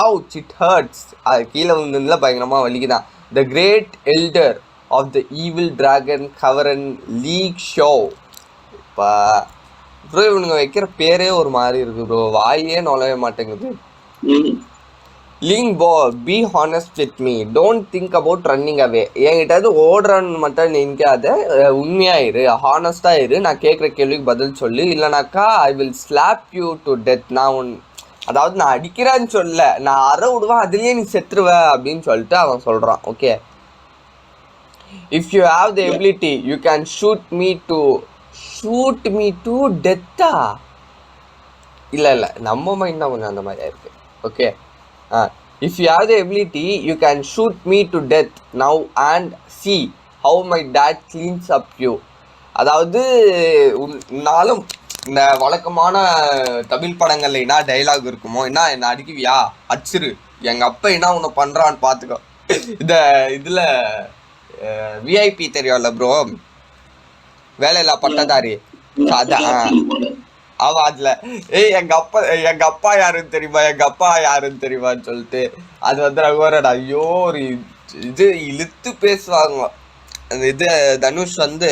Ouch, it hurts. அது கீழே விழுந்ததுல பயங்கரமாக வலிக்குதான். The great elder of the evil dragon Kavaran League Show. இப்போ ப்ரோ இவனுங்க வைக்கிற பேரே ஒரு மாதிரி இருக்கு ப்ரோ, வாயே நுழைய மாட்டேங்குது. லீங் போ be honest with me, don't think about running away. என்கிட்ட ஓடுறன்னு மட்டும் நினைக்காத, உண்மையாயிரு, ஹானஸ்டாக இரு. நான் கேட்குற கேள்விக்கு பதில் சொல்லு, இல்லைனாக்கா I will slab you to death. அதாவது நான் அடிக்கிறேன்னு சொல்ல, நான் அற விடுவேன், அதுலேயே நீ செத்துருவ அப்படின்னு சொல்லிட்டு அவன் சொல்கிறான். Okay, if you have the ability you can shoot me to டெத்தா? இல்லை நம்ம மைண்ட் தான் கொஞ்சம் அந்த மாதிரியா இருக்கு. Okay, if you have the ability you can shoot me to death now and see how my dad cleans up you. அதாவது உன்னாலும் இந்த வழக்கமான தமிழ் படங்கள்ல என்ன டைலாக் இருக்குமோ, என்ன அடிக்குவியா, அடிச்சிரு, எங்க அப்பா என்ன உன்னை பண்றான்னு பாத்துக்கோ. இதுல விஐபி தெரியும்ல ப்ரோ, வேலையில்லா பட்டதாரி, அவ அதுல எங்க அப்பா யாருன்னு தெரியுமான்னு சொல்லிட்டு அது வந்து ரகுவரன் ஐயோ ஒரு இது இழுத்து பேசுவாங்க. அந்த இது தனுஷ் வந்து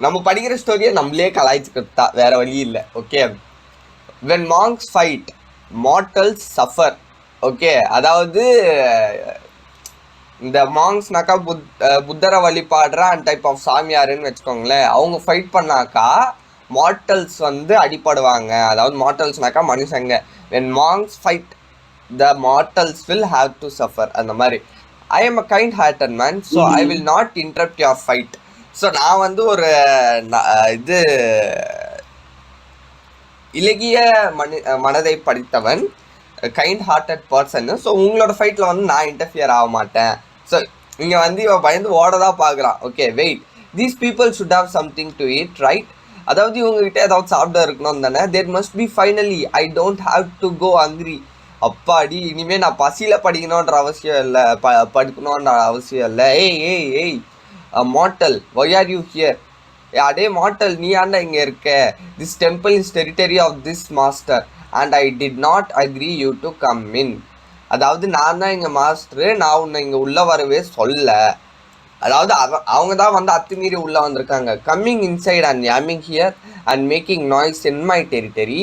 நம்ம படிக்கிற ஸ்டோரியை நம்மளே கலாய்ச்சிக்கிட்டா, வேற வழி இல்லை. Okay, when monks fight mortals suffer. Okay, அதாவது இந்த மாங்ஸ்னாக்கா புத்தரை வழிபாடுற அந்த டைப் ஆஃப் சாமியாருன்னு வச்சுக்கோங்களேன். அவங்க ஃபைட் பண்ணாக்கா மார்டல்ஸ் வந்து அடிப்படுவாங்க. அதாவது மார்டல்ஸ்னாக்கா மனுஷங்க. when monks fight the mortals will have to suffer. அந்த மாதிரி I am a kind-hearted man, so I will not interrupt your fight. So நான் வந்து ஒரு இது இலகிய மனதை படித்தவன், கைண்ட் ஹார்ட்டட் பர்சன். ஸோ உங்களோட ஃபைட்டில் வந்து நான் இன்டர்ஃபியர் ஆக மாட்டேன். ஸோ இங்கே வந்து இவன் பயந்து ஓடதான் பார்க்குறான். Okay, wait, these people should have something to eat, right? அதாவது இவங்ககிட்ட ஏதாவது சாப்பிட இருக்கணும் தானே. There must be finally, I don't have to go hungry அப்பாடி இனிமே நான் பசியில படிக்கணுன்ற அவசியம் இல்லை, படிக்கணுன்ற அவசியம் இல்லை. ஏய் mortal, why are you here? அடே மார்ட்டல், நீ ஆண்டா இங்க இருக்க? This temple is territory of this master and I did not agree you to come in. அதாவது நான் தான் இங்க மாஸ்டரு, நான் உன்னை இங்க உள்ள வரவே சொல்ல. அதாவது அவங்க தான் வந்து அத்துமீறி உள்ள வந்திருக்காங்க. கம்மிங் இன்சைட் அண்ட் யாமிங் here and making noise in my territory,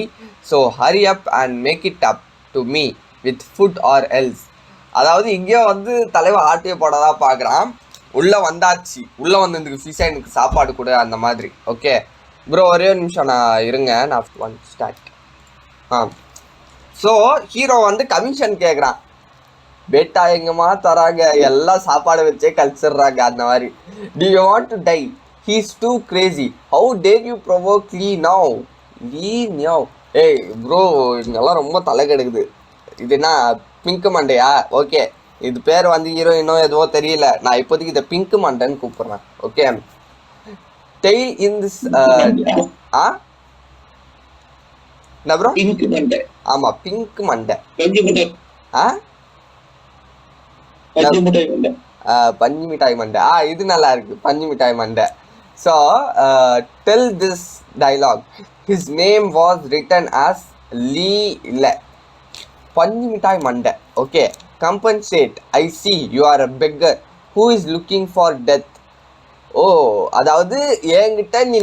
so hurry up and make it up to me with food or else. அதாவது இங்கேயோ வந்து தலைவர் ஆட்டிய போடதான் பார்க்குறான். உள்ளே வந்தாச்சு, உள்ளே வந்ததுக்கு ஃபிஷா எனக்கு சாப்பாடு கொடு அந்த மாதிரி. ஓகே ப்ரோ, ஒரே ஒரு நிமிஷம் நான் இருங்க, நான் ஒன் ஸ்டார்ட். ஸோ ஹீரோ வந்து கமிஷன் கேட்குறான். பேட்டா எங்கம்மா தராங்க, எல்லாம் சாப்பாடு வச்சே கழிச்சிடுறாங்க அந்த மாதிரி. Do you want to die? He is too crazy, how dare you provoke Lee now? Lee now? ஏய் ப்ரோ, இங்கெல்லாம் ரொம்ப தலை கெடுக்குது. இது என்ன பிங்க் மண்டையா? ஓகே, இது பேர் வந்து ஹீரோயினோ எதுவோ தெரியல, நான் இப்போதைக்கு இதை பிங்க் மண்டைன்னு கூப்பிடுறேன். ஓகே, டெய்ல் இன் திஸ் என்ன ப்ரோ? பிங்க் மண்டை. ஆமா, பிங்க் மண்டை. பஞ்சு மிட்டாய் மண்டை. இது நல்லா இருக்கு, பஞ்சு மிட்டாய் மண்டை. So tell this dialogue. His name was written as Lee இல்ல பஞ்சு மிட்டாய் மண்டை. Okay, compensate, I see you are a beggar who is looking for death. ஓ, அதாவது என்கிட்ட நீ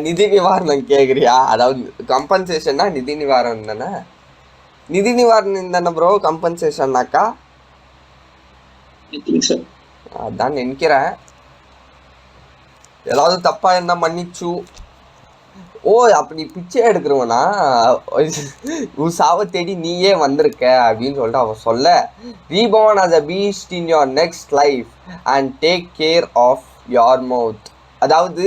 நிதி நிவாரணம் கேட்குறியா? அதாவது கம்பன்சேஷன்னா நிதி நிவாரணம் தானே, நிதி நிவாரணம் தானே ப்ரோ கம்பன்சேஷன்னாக்கா? அதான் நினைக்கிறேன், ஏதாவது தப்பா இருந்தா மன்னிச்சு. ஓ, அப்படி பிச்சை எடுக்கிறவனா உன் சாவை தேடி நீயே வந்திருக்க அப்படின்னு சொல்லிட்டு அவன் சொல்ல, reborn as a beast in your next life and take care of your mouth. அதாவது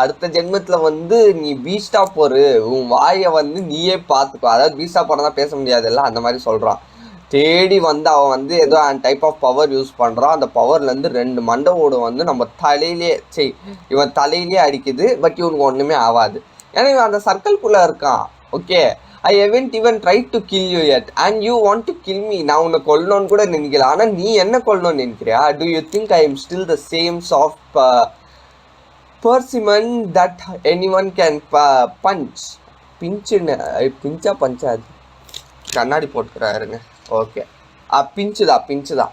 அடுத்த ஜென்மத்தில் வந்து நீ பீஸ்டா போரு, உன் வாயை வந்து நீயே பார்த்துக்கோ. அதாவது பீஸ்டா போறதான் பேச முடியாதுல்ல, அந்த மாதிரி சொல்றான். தேடி வந்து அவன் வந்து ஏதோ டைப் ஆஃப் பவர் யூஸ் பண்ணுறான். அந்த பவர்லேருந்து 2 மண்டவோடு வந்து நம்ம தலையிலே இவன் தலையிலே அடிக்குது. பட் இவனுக்கு ஒன்றுமே ஆகாது, ஏன்னா இவன் அந்த சர்க்கிள்குள்ளே இருக்கான். Okay, I haven't even try to kill you yet and you want to kill me. நான் உன்னை கொல்லணும்னு கூட நினைக்கல, ஆனால் நீ என்ன கொல்லணும்னு நினைக்கிறியா? Do you think I am still the same soft persimmon that anyone can punch? பிஞ்சா பஞ்சாது கண்ணாடி போட்டுக்கிறாருங்க. ஓகே, பிஞ்சுதான்.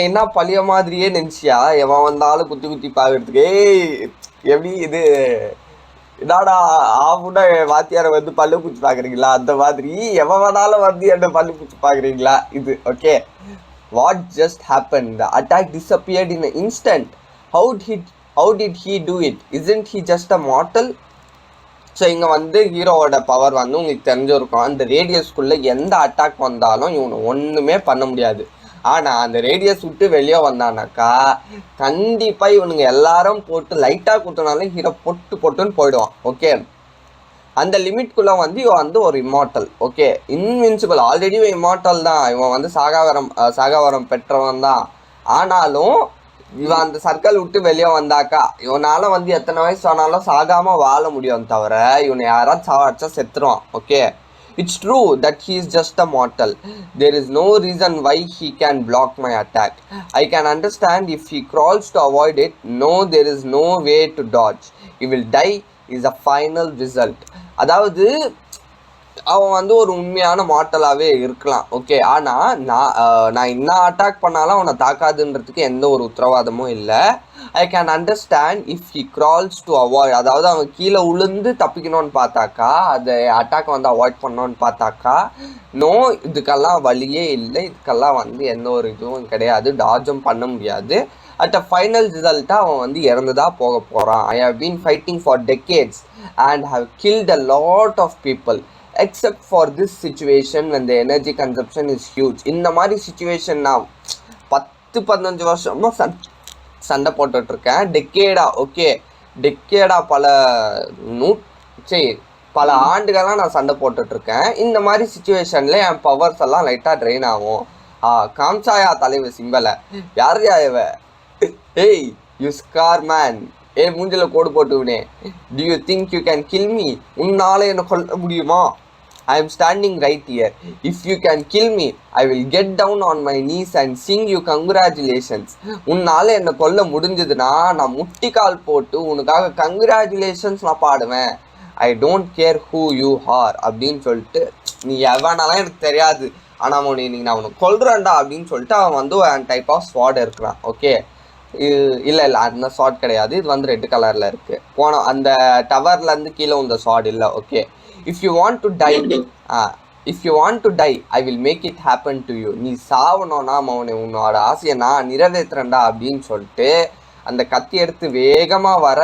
என்ன பழைய மாதிரியே நினைச்சியா? எவன் வந்தாலும் குத்தி பாக்குறதுக்கு. எப்படி இது என்னடா ஆவுன்னா வாத்தியாரை வந்து பல்லு பூச்சி பாக்குறீங்களா? அந்த மாதிரி எவன் வேணாலும் வந்து என்ன பல்லு பூச்சி பாக்குறீங்களா இது. Okay, what just happen? The attack disappeared in an instant. How did he do it? Isn't he just a mortal? So இங்கே வந்து ஹீரோவோட பவர் வந்து உங்களுக்கு தெரிஞ்சிருக்கும். அந்த ரேடியஸ்குள்ளே எந்த அட்டாக் வந்தாலும் இவனை ஒன்றுமே பண்ண முடியாது. ஆனால் அந்த ரேடியஸ் விட்டு வெளியே வந்தானாக்கா கண்டிப்பாக இவனுங்க எல்லாரும் போட்டு லைட்டாக கொடுத்தனாலும் ஹீரோ பொட்டுன்னு போயிடுவான். ஓகே, அந்த லிமிட்குள்ளே வந்து இவன் வந்து ஒரு இம்மார்ட்டல். Okay, invincible. ஆல்ரெடி இவன் இம்மார்ட்டல் தான், இவன் வந்து சாகாவரம் பெற்றவன் தான். ஆனாலும் இவன் அந்த சர்க்கிள் விட்டு வெளியே வந்தாக்கா இவனால வந்து எத்தனை வயசு ஆனாலும் சாகாம வாழ முடியும், தவிர இவனை யாராவது சாவடிச்சா செத்துருவான். Okay, it's true that he is just a mortal. There is no reason why he can block my attack. I can understand if he crawls to avoid it. No, there is no way to dodge. He will die is a final result. அதாவது அவன் வந்து ஒரு உண்மையான மார்ட்டலாகவே இருக்கலாம். Okay, ஆனால் நான் என்ன attack பண்ணாலும் அவனை தாக்காதுன்றதுக்கு எந்த ஒரு உத்தரவாதமும் இல்லை. I can understand if he crawls to avoid. அதாவது அவன் கீழே உளுந்து தப்பிக்கணும்னு பார்த்தாக்கா, அதை அட்டாக் வந்து அவாய்ட் பண்ணணும்னு பார்த்தாக்கா, நோ, இதுக்கெல்லாம் வழியே இல்லை. இதுக்கெல்லாம் வந்து எந்த ஒரு இதுவும் கிடையாது, டாஜும் பண்ண முடியாது. அட் அ ஃபைனல் ரிசல்ட்டாக அவன் வந்து இறந்துதான் போக போகிறான். I have been fighting for decades and have killed a lot of people except for this situation when the energy consumption is huge. இந்த மாதிரி சிச்சுவேஷன் நான் 10-15 வருஷமா சண்டை போட்டுட்டு இருக்கேன். டெக்கேடா. ஓகே, டெக்கேடா பல ஆண்டுகளாக நான் சண்டை போட்டுட்டு இருக்கேன். இந்த மாதிரி சிச்சுவேஷன்ல என் பவர்ஸ் எல்லாம் லைட்டா ட்ரெயின் ஆகும். காம்சாயா தலைவர் சிம்பலை. யாரையா இவ? ஏய் யூ ஸ்கார் மேன், மூஞ்சில கோடு போட்டுவினே. Do you think you can kill me? உன்னால என்ன கொல்ல முடியுமா? I am standing right here. If you can kill me, I will get down on my knees and sing you congratulations. உன்னால என்னை கொல்ல முடிஞ்சதுன்னா நான் முட்டிக்கால் போட்டு உனக்காக கங்க்ராச்சுலேஷன்ஸ் நான் பாடுவேன். I don't care who you are அப்படின்னு சொல்லிட்டு, நீ எவனாலாம் எனக்கு தெரியாது, ஆனால் அவனை நீ நான் உனக்கு கொல்றேன்டா அப்படின்னு சொல்லிட்டு அவன் வந்து ஒரு டைப் ஆஃப் ஸ்வாட் இருக்கிறான். ஓகே, இல்லை அந்த ஸ்வாட் கிடையாது, இது வந்து ரெட் கலரில் இருக்குது. போன அந்த டவர்லேருந்து கீழே இந்த ஸ்வாட் இல்லை. Okay, if you want to die I will make it happen to you. நீ சாவணும்னா அவனை உன்னோட ஆசையை நான் நிறைவேற்றுறேன்டா அப்படின்னு சொல்லிட்டு அந்த கத்தி எடுத்து வேகமாக வர,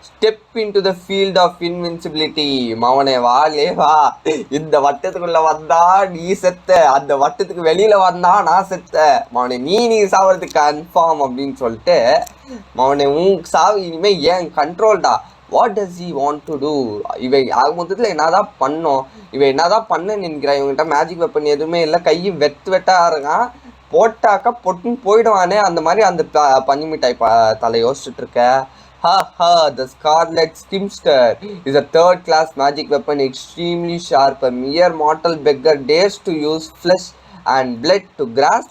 step into the field of invincibility. மவனே வாலே வா, இந்த வட்டத்துக்குள்ள வந்தா நீ செத்த, அந்த வட்டத்துக்கு வெளியில வந்தா நான் செத்த, மவனே நீ சாவறதுக்கு கன்ஃபார்ம் அப்படின்னு சொல்லிட்டு, மவனே உன் சாவு இனிமே ஏன் கண்ட்ரோல்டா. What does he want to do? இவை ஆக மொத்தத்தில் என்னதான் பண்ணோம், இவன் என்னதான் பண்ண நினைக்கிறான், இவங்ககிட்ட மேஜிக் வெப்பன் எதுவுமே இல்லை, கையும் வெட்டா இருக்கான், போட்டாக்கா பொட்டுன்னு போயிடுவானே, அந்த மாதிரி அந்த பஞ்சு மிட்டாய் தலை யோசிச்சுட்டு இருக்க. Ha ha, the Scarlet Skimster is a third-class magic weapon, extremely sharp. A mere mortal beggar dares to use flesh and blood to grasp,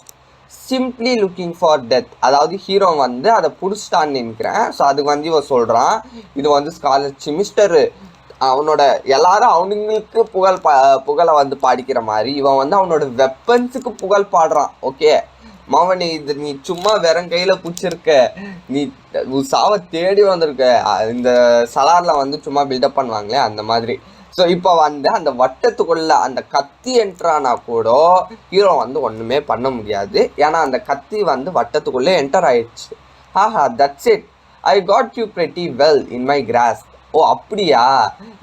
simply looking for death. அதாவது ஹீரோ வந்து அதை புடிச்சிட்டான்னு நினைக்கிறேன். ஸோ அதுக்கு வந்து இவன் சொல்கிறான், இது வந்து ஸ்கார்லெட் சிமிஸ்டரு, அவனோட எல்லாரும் அவனுங்களுக்கு புகழை வந்து பாடிக்கிற மாதிரி இவன் வந்து அவனோட வெப்பன்ஸுக்கு புகழ் பாடுறான். ஓகே, மாவனி இது நீ சும்மா வெறும் கையில பிடிச்சிருக்க, நீ சாவை தேடி வந்திருக்க. இந்த சலார்ல வந்து சும்மா பில்டப் பண்ணுவாங்களே அந்த மாதிரி. ஸோ இப்போ வந்து அந்த வட்டத்துக்குள்ள அந்த கத்தி என்ட்ரானா கூட ஹீரோ வந்து ஒன்றுமே பண்ண முடியாது, ஏன்னா அந்த கத்தி வந்து வட்டத்துக்குள்ளே என்டர் ஆயிடுச்சு. Haha, that's it, I got you pretty well in my grasp. ஓ அப்படியா,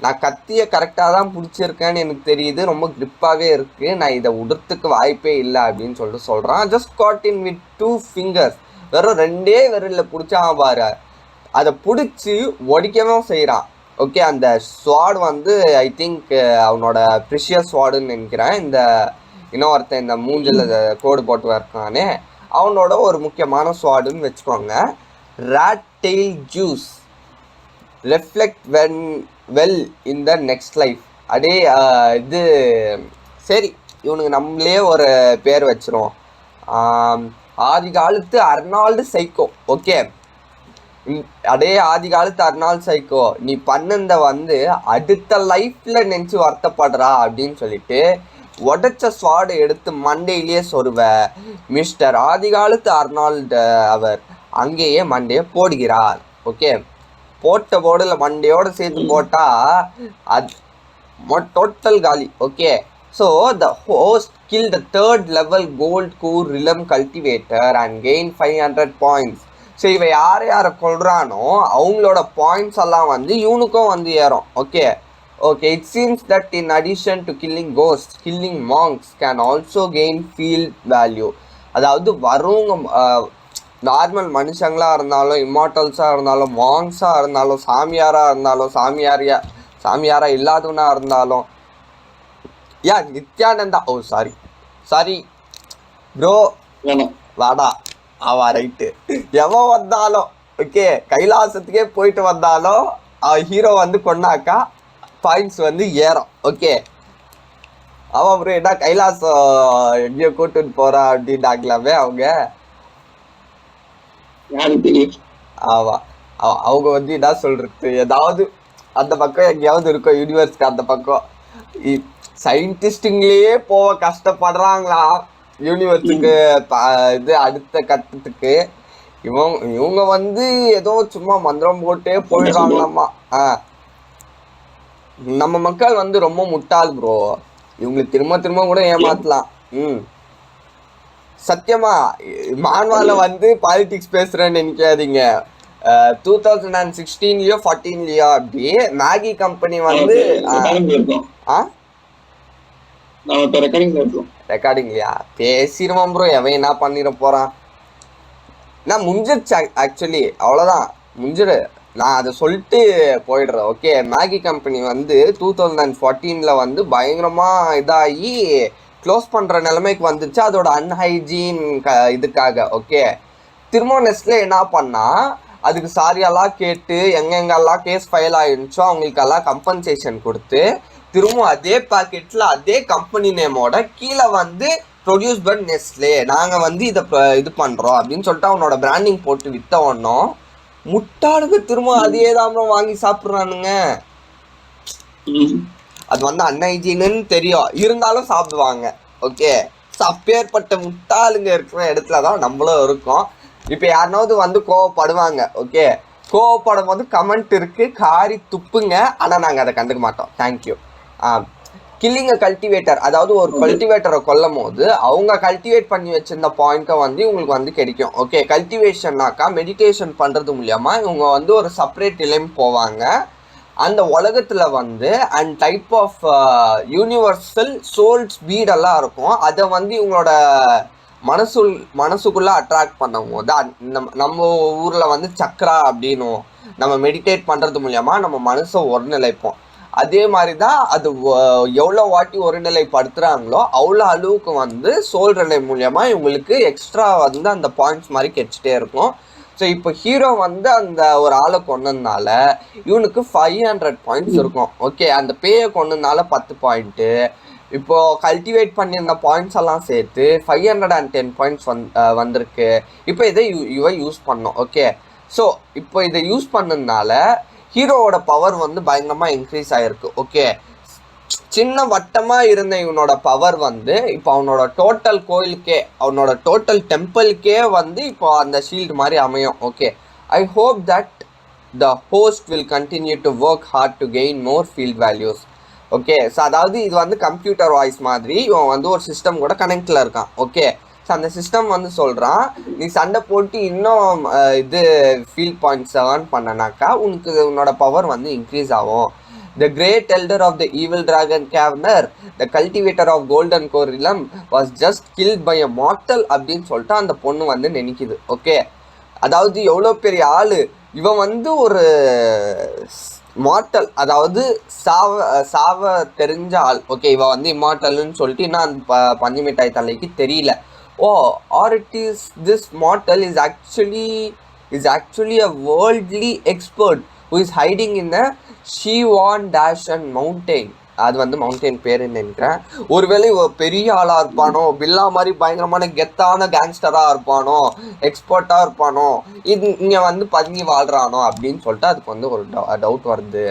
நான் கத்தியை கரெக்டாக தான் பிடிச்சிருக்கேன்னு எனக்கு தெரியுது, ரொம்ப கிரிப்பாகவே இருக்குது, நான் இதை உடுறதுக்கு வாய்ப்பே இல்லை அப்படின்னு சொல்லிட்டு சொல்கிறான். Just got in with 2 fingers, வெறும் 2 விரலில் பிடிச்சான் பாரு, அதை பிடிச்சி ஒடிக்கவும் செய்கிறான். ஓகே, அந்த ஸ்வாட் வந்து ஐ திங்க் அவனோட ப்ரிஷியஸ் ஸ்வாடுன்னு நினைக்கிறேன். இந்த இன்னொருத்தன் இந்த மூஞ்சில் கோடு போட்டு இருக்கானே அவனோட ஒரு முக்கியமான ஸ்வாடுன்னு வச்சுக்கோங்க. Rat tail juice reflect well in the next life. அடே இது சரி, இவனுக்கு நம்மளே ஒரு பேர் வச்சிரும், ஆதி காலத்து அர்னால்டு சைக்கோ. ஓகே, அடே ஆதி காலத்து அர்னால்டு சைக்கோ, நீ பண்ணந்த வந்து அடுத்த லைஃப்ல நினச்சி வருத்தப்படுறா அப்படின்னு சொல்லிட்டு உடைச்ச ஸ்வாடு எடுத்து மண்டையிலேயே சொருவ. மிஸ்டர் ஆதி காலத்து அர்னால்டு அவர் அங்கேயே மண்டையை போடுகிறார். ஓகே, போட்ட போர்டில் மண்டையோடு சேர்த்து போட்டால் அது டோட்டல் காலி. Okay, so the host kill the 3rd level gold core realm cultivator and gain 500 points. So இவன் யாரை கொள்றானோ அவங்களோட பாயிண்ட்ஸ் எல்லாம் வந்து இவனுக்கும் வந்து ஏறும். Okay okay, it seems that in addition to killing ghost, killing monks can also gain field value. அதாவது வரவங்க நார்மல் மனுஷங்களாக இருந்தாலும், இம்மார்டல்ஸாக இருந்தாலும், மாங்ஸாக இருந்தாலும், சாமியாராக இருந்தாலும், சாமியாராக இல்லாதவனாக இருந்தாலும், நித்யானந்தா, ஓ சாரி ப்ரோ வாடா, அவா ரைட்டு, எவன் வந்தாலும் ஓகே கைலாசத்துக்கே போயிட்டு வந்தாலும் ஹீரோ வந்து கொண்டாக்கா பாயிண்ட்ஸ் வந்து ஏறும். ஓகே, அவன் ப்ரோ என்ன கைலாசம் எங்கேயோ கூட்டுன்னு போறா அப்படின்னாங்களாமே அவங்க. ஆமா, அவங்க வந்து என்ன சொல்றது, ஏதாவது அந்த பக்கம் எங்கேயாவது இருக்கும் யூனிவர்ஸ்க்கு அந்த பக்கம், சயின்டிஸ்டுங்களே போக கஷ்டப்படுறாங்களா யூனிவர்ஸுக்கு இது அடுத்த கட்டத்துக்கு. இவங்க வந்து ஏதோ சும்மா மந்திரம் போட்டே போயிடுறாங்களாமா. நம்ம மக்கள் வந்து ரொம்ப முட்டாள் ப்ரோ, இவங்களுக்கு திரும்ப கூட ஏமாத்தலாம். சத்தியமா மான்வால வந்து பாலிடிக்ஸ் பேசுறேன்னு நினைக்காதீங்க. 2016லயோ 14லயோ அப்படி மேகி கம்பெனி வந்து ரெக்கார்டிங்லையா பேசிடுவான் ப்ரோ, எவன் என்ன பண்ணிட போறான். நான் முடிஞ்சிருச்சு ஆக்சுவலி, அவ்வளோதான் முடிஞ்சிடு, நான் அதை சொல்லிட்டு போயிடுறேன். ஓகே, மேகி கம்பெனி வந்து 2014ல் வந்து பயங்கரமாக இதாகி க்ளோஸ் பண்ணுற நிலைமைக்கு வந்துச்சு, அதோட அன்ஹைஜீன் இதுக்காக. ஓகே, திரும்ப நெக்ஸ்ட்டில் என்ன பண்ணால் அதுக்கு சாரியெல்லாம் கேட்டு எங்கெங்கெல்லாம் கேஸ் ஃபைல் ஆகிருந்துச்சோ அவங்களுக்கெல்லாம் கம்பன்சேஷன் கொடுத்து திரும்ப அதே பாக்கெட்ல அதே கம்பெனி நேமோட கீழே வந்து ப்ரொடியூஸ் பை நெஸ்லே, நாங்க வந்து இதை இது பண்றோம் அப்படின்னு சொல்லிட்டு அவனோட பிராண்டிங் போட்டு வித்த ஒன்னும் முட்டாளுக்கு திரும்ப அதே தான் வாங்கி சாப்பிடுறானுங்க. அது வந்து அன்ஹைஜீன்னு தெரியும், இருந்தாலும் சாப்பிடுவாங்க. ஓகே, அப்பேற்பட்ட முட்டாளுங்க இருக்கிற இடத்துலதான் நம்மளும் இருக்கோம். இப்ப யாருனாவது வந்து கோவப்படுவாங்க. ஓகே, கோவப்படும் போது கமெண்ட் இருக்கு, காரி துப்புங்க, ஆனா நாங்க அதை கண்டுக்க மாட்டோம். தேங்க்யூ. கில்லிங் அ கல்டிவேட்டர், அதாவது ஒரு கல்டிவேட்டரை கொல்லும் போது அவங்க கல்டிவேட் பண்ணி வச்சிருந்த பாயிண்ட்டை வந்து உங்களுக்கு வந்து கிடைக்கும். ஓகே, கல்டிவேஷன்னாக்கா மெடிடேஷன் பண்றது மூலியமா இவங்க வந்து ஒரு செப்பரேட் நிலைமை போவாங்க. அந்த உலகத்துல வந்து and type of universal soul ஸ்பீடெல்லாம் இருக்கும். அதை வந்து இவங்களோட மனசுக்குள்ள அட்ராக்ட் பண்ணும் போது நம்ம ஊர்ல வந்து சக்ரா அப்படின்னும், நம்ம மெடிடேட் பண்றது மூலியமா நம்ம மனசை ஒருநிலைப்போம். அதே மாதிரிதான் அது எவ்வளோ வாட்டி ஒருநிலைப்படுத்துறாங்களோ அவ்வளோ அளவுக்கு வந்து சோல் ரிலே மூலியமா இவங்களுக்கு எக்ஸ்ட்ரா வந்து அந்த பாயிண்ட்ஸ் மாதிரி கிடைச்சிட்டே இருக்கும். ஸோ இப்போ ஹீரோ வந்து அந்த ஒரு ஆளை கொண்டதுனால இவனுக்கு 500 பாயிண்ட்ஸ் இருக்கும். ஓகே, அந்த பேயை கொண்டதுனால 10 பாயிண்ட்டு, இப்போ கல்டிவேட் பண்ணியிருந்த பாயிண்ட்ஸ் எல்லாம் சேர்த்து 510 பாயிண்ட்ஸ் வந்திருக்கு. இப்போ இதை இவன் யூஸ் பண்ணோம். ஓகே, ஸோ இப்போ இதை யூஸ் பண்ணதுனால ஹீரோவோட பவர் வந்து பயங்கரமா இன்க்ரீஸ் ஆயிருக்கு. ஓகே, சின்ன வட்டமா இருந்த இவனோட பவர் வந்து இப்போ அவனோட டோட்டல் கோயிலுக்கே, அவனோட டோட்டல் டெம்பிளுக்கே வந்து இப்போ அந்த ஷீல்டு மாதிரி அமையும். Okay, I hope that the host will continue to work hard to gain more field values. Okay, so அதாவது இது வந்து கம்ப்யூட்டர் வாய்ஸ் மாதிரி இவன் வந்து ஒரு சிஸ்டம் கூட கனெக்டில் இருக்கான். ஓகே, ஸோ அந்த சிஸ்டம் வந்து சொல்கிறான், நீ சண்டை போட்டு இன்னும் இது ஃபீல்ட் பாயிண்ட்ஸ் ஏர்ன் பண்ணனாக்கா உனக்கு உன்னோட பவர் வந்து இன்க்ரீஸ் ஆகும். The great elder of the evil dragon Caverner, the cultivator of golden core realm, was just killed by a mortal அப்படின்னு சொல்லிட்டு அந்த பொண்ணு வந்து நினைக்குது. ஓகே, அதாவது எவ்வளோ பெரிய ஆளு இவன் வந்து ஒரு மார்டல், அதாவது சாவ தெரிஞ்ச ஆள். ஓகே, இவன் வந்து இம்மார்டல்னு சொல்லிட்டு இன்னும் அந்த பஞ்சு மிட்டாய் தலைக்கு தெரியல. Oh, or it is this mortal is actually a worldly expert who is hiding in the ஷீவான் டேஷன் மவுண்டெயின். அது வந்து மவுண்டெயின் பேருன்னு நினைக்கிறேன். ஒருவேளை பெரிய ஆளா இருப்பானோ, பில்லா மாதிரி பயங்கரமான கெத்தான கேங்ஸ்டரா இருப்பானோ, எக்ஸ்பர்ட்டா இருப்பானோ, இங்க வந்து பதுங்கி வாழ்றானோ அப்படின்னு சொல்லிட்டு அதுக்கு வந்து ஒரு டவுட் வருது.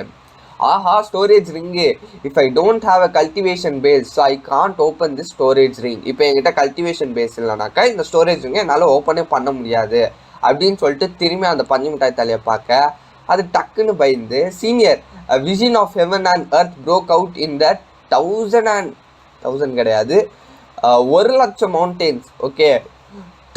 Aha, storage ring. If I don't have a cultivation base so I can't open this storage ring. இப்போ என்கிட்ட கல்டிவேஷன் பேஸ் இல்லைனாக்கா இந்த ஸ்டோரேஜ் ரிங்கை என்னால் ஓப்பனே பண்ண முடியாது அப்படின்னு சொல்லிட்டு திரும்பி அந்த பஞ்சு மிட்டாய் தலையை பார்க்க அது டக்குன்னு பயந்து, senior, vision of heaven and earth broke out in the 1000 கிடையாது 1,00,000 mountains. Okay,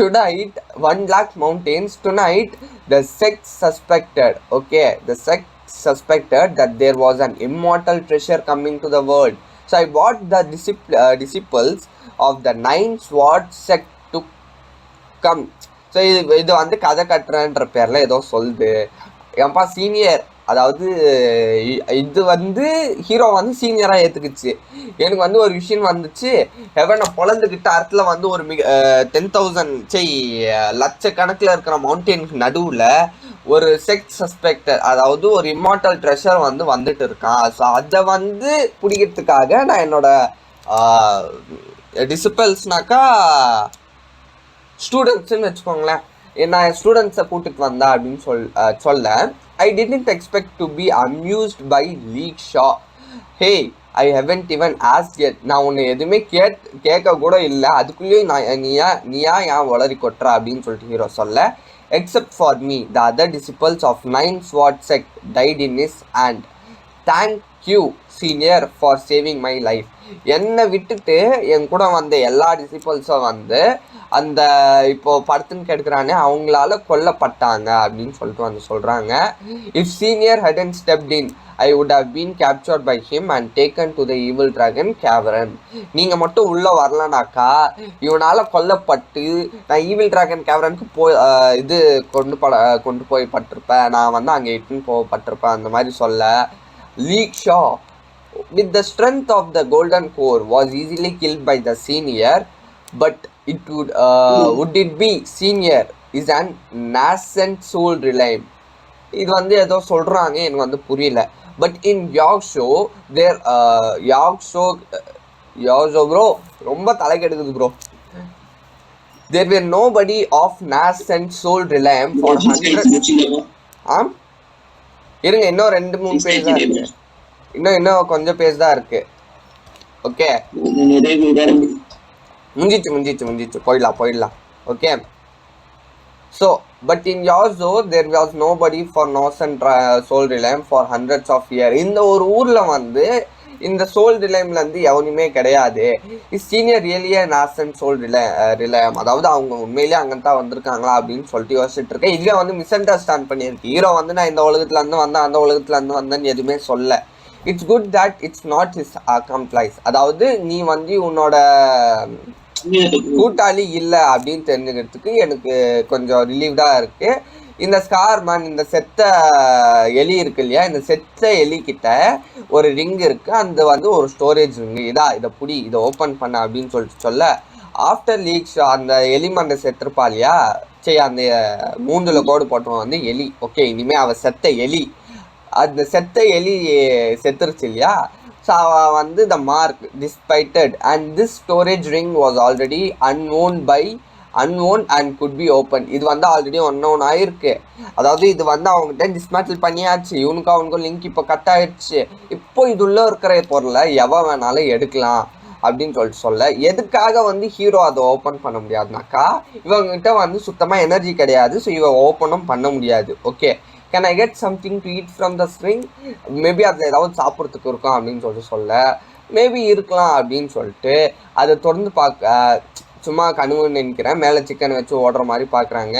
tonight 1,00,000 mountains. Tonight the sect suspected, okay, the sect suspected that there was an immortal treasure coming to the world. So I bought the disciples of the 9 sword sect to come. So இது வந்து கதை கட்டுறன்ற பேரில் ஏதோ சொல்லுது. ஏன்பா senior, அதாவது இது வந்து ஹீரோ வந்து சீனியராக ஏற்றுக்குச்சு. எனக்கு வந்து ஒரு விஷயம் வந்துச்சு, ஹெவனை பொழந்துக்கிட்ட இடத்துல வந்து ஒரு 10,000 லட்சக்கணக்கில் இருக்கிற மவுண்டெயினுக்கு நடுவில் ஒரு செக்ட் சஸ்பெக்டர், அதாவது ஒரு இம்மார்டல் ட்ரெஷர் வந்து வந்துட்டு இருக்கான். ஸோ அதை வந்து பிடிக்கிறதுக்காக நான் என்னோட டிசிபிள்ஸ்னாக்கா ஸ்டூடெண்ட்ஸ்ன்னு வச்சுக்கோங்களேன், நான் ஸ்டூடெண்ட்ஸை கூட்டிட்டு வந்தா அப்படின்னு சொல்ல I didn't expect to be amused by leak shaw. Hey, I haven't even asked yet. நான் உன்னை எதுவுமே கேட்க கூட இல்லை, அதுக்குள்ளேயும் நீயா ஏன் வளரி கொட்டுற அப்படின்னு சொல்லிட்டு ஹீரோ சொல்ல, except for me, the other disciples of 9 sword sect died in his hand. Thank you senior for saving my life. என்னை விட்டுட்டு என் கூட வந்த எல்லா டிசிபிள்ஸும் வந்து அந்த இப்போ படத்துன்னு கேட்குறானே அவங்களால கொல்லப்பட்டாங்க அப்படின்னு சொல்லிட்டு வந்து சொல்கிறாங்க. If senior hadn't stepped in, I would have been captured by him and taken to the evil dragon cavern. நீங்கள் மட்டும் உள்ளே வரலனாக்கா இவனால் கொல்லப்பட்டு நான் ஈவில் டிராகன் கேவரனுக்கு இது கொண்டு போய் பட்டிருப்பேன், நான் வந்து அங்கே இட்டுன்னு போகப்பட்டிருப்பேன் அந்த மாதிரி சொல்ல, லீக் ஷா with the strength of the golden core was easily killed by the senior, but it would it be senior is an nascent soul realm. இது வந்து ஏதோ சொல்கிறாங்க, எனக்கு வந்து புரியல. பட் இன் யாக்ஷோ ப்ரோ ரொம்ப தலை கெடுக்குது bro. There were nobody of nascent soul reliant for 100. ஆம் இருங்க, இன்னும் 2-3 பேஜ் தான் இருக்கு. இன்னும் கொஞ்சம் பேஜ் தான் இருக்கு. ஓகே, முடிஞ்சிச்சு போயிடலாம். Okay, so but in Yazoo there was nobody for nascent soul reliant for hundreds of years. இந்த ஒரு ஊர்ல வந்து இந்த சோல் ரிலையம்ல இருந்து எவனுமே கிடையாது. சீனியர் ரியலியே நாசன்ட் சோல் ரிலையம், அதாவது அவங்க உண்மையிலேயே அங்கதான் வந்திருக்காங்களா அப்படின்னு சொல்லிட்டு யோசிச்சுட்டு இருக்கேன். இதுவே வந்து மிஸ் அண்டர்ஸ்டாண்ட் பண்ணியிருக்கு. ஹீரோ வந்து நான் இந்த உலகத்துல இருந்து வந்தேன், அந்த உலகத்துல இருந்து வந்தேன்னு எதுவுமே சொல்ல. It's good that it's not his accomplice, அதாவது நீ வந்து உன்னோட கூட்டாளி இல்லை அப்படின்னு தெரிஞ்சுக்கிறதுக்கு எனக்கு கொஞ்சம் ரிலீவ்டா இருக்கு. இந்த ஸ்கார்மேன், இந்த செத்த எலி இருக்கு இல்லையா, இந்த செத்த எலி கிட்ட ஒரு ரிங் இருக்கு, அந்த வந்து ஒரு ஸ்டோரேஜ் ரிங். இதை புடி, இதை ஓப்பன் பண்ண அப்படின்னு சொல்ல ஆஃப்டர் லீக்ஸ் அந்த எலிமண்டை செத்துருப்பா இல்லையா, சரி அந்த மூந்துல கோடு போட்டவன் வந்து எலி. ஓகே, இனிமே அவ செத்த எலி, அந்த செத்த எலி செத்துருச்சு இல்லையா. ஸோ அவன் வந்து the mark disputed and this storage ring was already unowned and could be open. இது வந்து ஆல்ரெடி ஒன்னோன் ஆயிருக்கு, அதாவது இது வந்து அவங்ககிட்ட டிஸ்மேட்டில் பண்ணியாச்சு. அவனுக்கும் லிங்க் இப்போ கட் ஆயிடுச்சு. இப்போ இதுள்ள இருக்கிற பொருளை எவன் வேணாலும் எடுக்கலாம் அப்படின்னு சொல்ல எதுக்காக வந்து ஹீரோ அதை ஓப்பன் பண்ண முடியாதுனாக்கா, இவங்ககிட்ட வந்து சுத்தமாக எனர்ஜி கிடையாது. ஸோ இவன் ஓப்பனும் பண்ண முடியாது. Okay, can I get something to eat from the string, maybe அதில் ஏதாவது சாப்பிட்றதுக்கு இருக்கும் அப்படின்னு சொல்ல மேபி இருக்கலாம் அப்படின்னு சொல்லிட்டு அதை தொடர்ந்து சும்மா கனவுன்னு நினைக்கிறேன். மேலே சிக்கன் வச்சு ஓடுற மாதிரி பார்க்குறாங்க.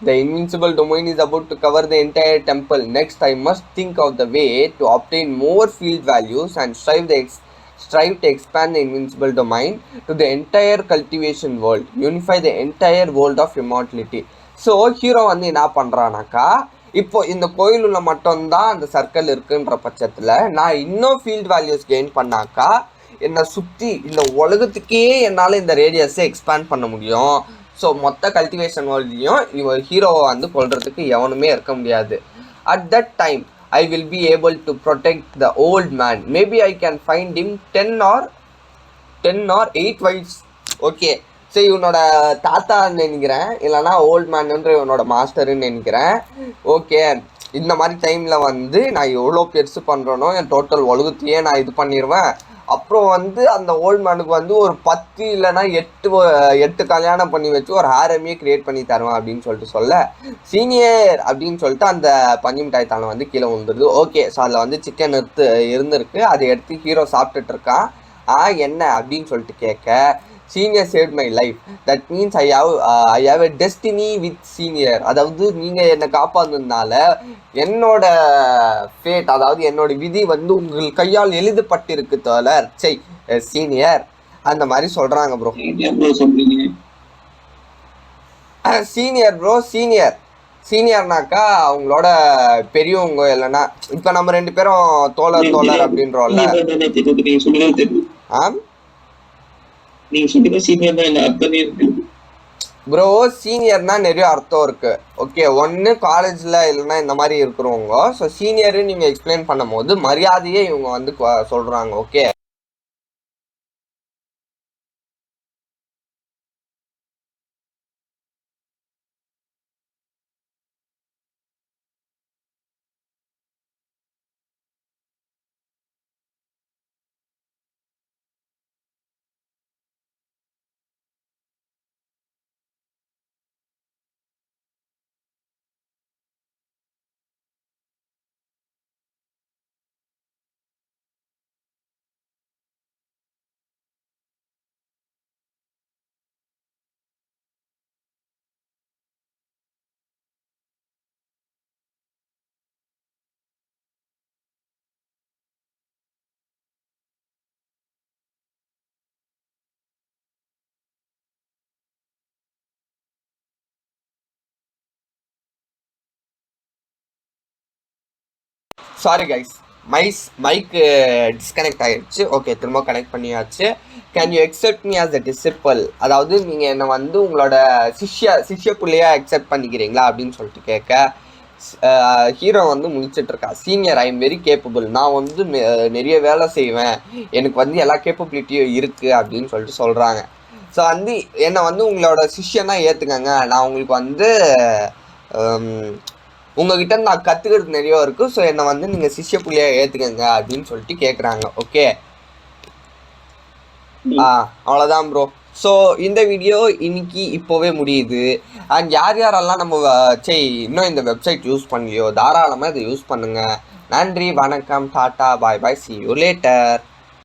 The invincible domain is about to cover the entire temple. Next, I must think of the way to obtain more field values and strive to expand the invincible domain to the entire cultivation world. Unify the entire world of immortality. So hero வந்து என்ன பண்ணுறானாக்கா, இப்போ இந்த கோயிலுள்ள மட்டும்தான் அந்த circle இருக்குன்ற பட்சத்தில் நான் இன்னும் ஃபீல்ட் வேல்யூஸ் கெயின் பண்ணாக்கா என்னை சுற்றி இந்த உலகத்துக்கே என்னால் இந்த ரேடியஸை எக்ஸ்பேண்ட் பண்ண முடியும். ஸோ மொத்த கல்டிவேஷன் வேர்ல்ட்லையும் இவன் ஹீரோவை வந்து கொள்றதுக்கு எவனுமே இருக்க முடியாது. At that time I will be able to protect the old man. Maybe I can find him 10 or 8 wives. Okay, சரி இவனோட தாத்தான்னு நினைக்கிறேன், இல்லைனா ஓல்ட் மேனுன்ற இவனோட மாஸ்டருன்னு நினைக்கிறேன். ஓகே, இந்த மாதிரி டைமில் வந்து நான் எவ்வளோ பெருசு பண்ணுறேனோ என் டோட்டல் உலகத்தையே நான் இது பண்ணிடுவேன். அப்புறம் வந்து அந்த ஓல்ட் மேனுக்கு வந்து ஒரு 10 இல்லைன்னா 8 கல்யாணம் பண்ணி வச்சு ஒரு ஹாரமே கிரியேட் பண்ணி தருவேன் அப்படின்னு சொல்ல சீனியர் அப்படின்னு சொல்லிட்டு அந்த பஞ்சு மிட்டாய் தானே வந்து கீழே வந்துடுது. ஓகே, ஸோ அதில் வந்து சிக்கன் இருந்திருக்கு, அதை எடுத்து ஹீரோ சாப்பிட்டுட்டு இருக்கான். என்ன அப்படின்னு சொல்லிட்டு கேட்க, senior saved my life, that means I have a destiny with senior, அதாவது நீங்கள் என்னை காப்பாந்ததுனால என்னோட ஃபேட், அதாவது என்னோட விதி வந்து உங்கள் கையால் எழுதப்பட்டிருக்கு தோழர், சீனியர் அந்த மாதிரி சொல்கிறாங்க ப்ரோ. சீனியர் ப்ரோ, சீனியர்னாக்கா அவங்களோட பெரியவங்க, இல்லைன்னா இப்போ நம்ம 2 பேரும் தோழர் அப்படின்றோம்ல. ப்ரோ சீனியர்னா நிறைய அர்த்தம் இருக்கு. ஓகே, ஒன்று காலேஜில் இல்லைன்னா இந்த மாதிரி இருக்கிறவங்க. ஸோ சீனியரு நீங்கள் எக்ஸ்பிளைன் பண்ணும் போது மரியாதையே இவங்க வந்து சொல்கிறாங்க. Okay, sorry guys, mic disconnect ஆகிடுச்சு. ஓகே, திரும்ப கனெக்ட் பண்ணியாச்சு. Can you accept me as a disciple, அதாவது நீங்கள் என்னை வந்து உங்களோட சிஷ்ய பிள்ளையாக அக்செப்ட் பண்ணிக்கிறீங்களா அப்படின்னு சொல்லிட்டு கேட்க, ஹீரோ வந்து முடிச்சிட்டு இருக்கா, senior I am very capable, நான் வந்து நிறைய வேலை செய்வேன், எனக்கு வந்து எல்லா கேப்பபிலிட்டியும் இருக்குது அப்படின்னு சொல்லிட்டு சொல்கிறாங்க. ஸோ வந்து என்னை வந்து உங்களோட சிஷ்யனா ஏற்றுக்கங்க, நான் உங்களுக்கு வந்து உங்ககிட்ட நான் கற்றுக்கிறது நிறைய இருக்குது, ஸோ என்னை வந்து நீங்கள் சிஷ்ய புள்ளியாக ஏற்றுக்கங்க அப்படின்னு சொல்லிட்டு கேட்குறாங்க. ஓகே, அவ்வளோதான் ப்ரோ. ஸோ இந்த வீடியோ இன்னைக்கு இப்போவே முடியுது. அண்ட் யாரெல்லாம் நம்ம இன்னும் இந்த வெப்சைட் யூஸ் பண்ணலையோ தாராளமாக இதை யூஸ் பண்ணுங்கள். நன்றி, வணக்கம், tata, bye bye, see you later.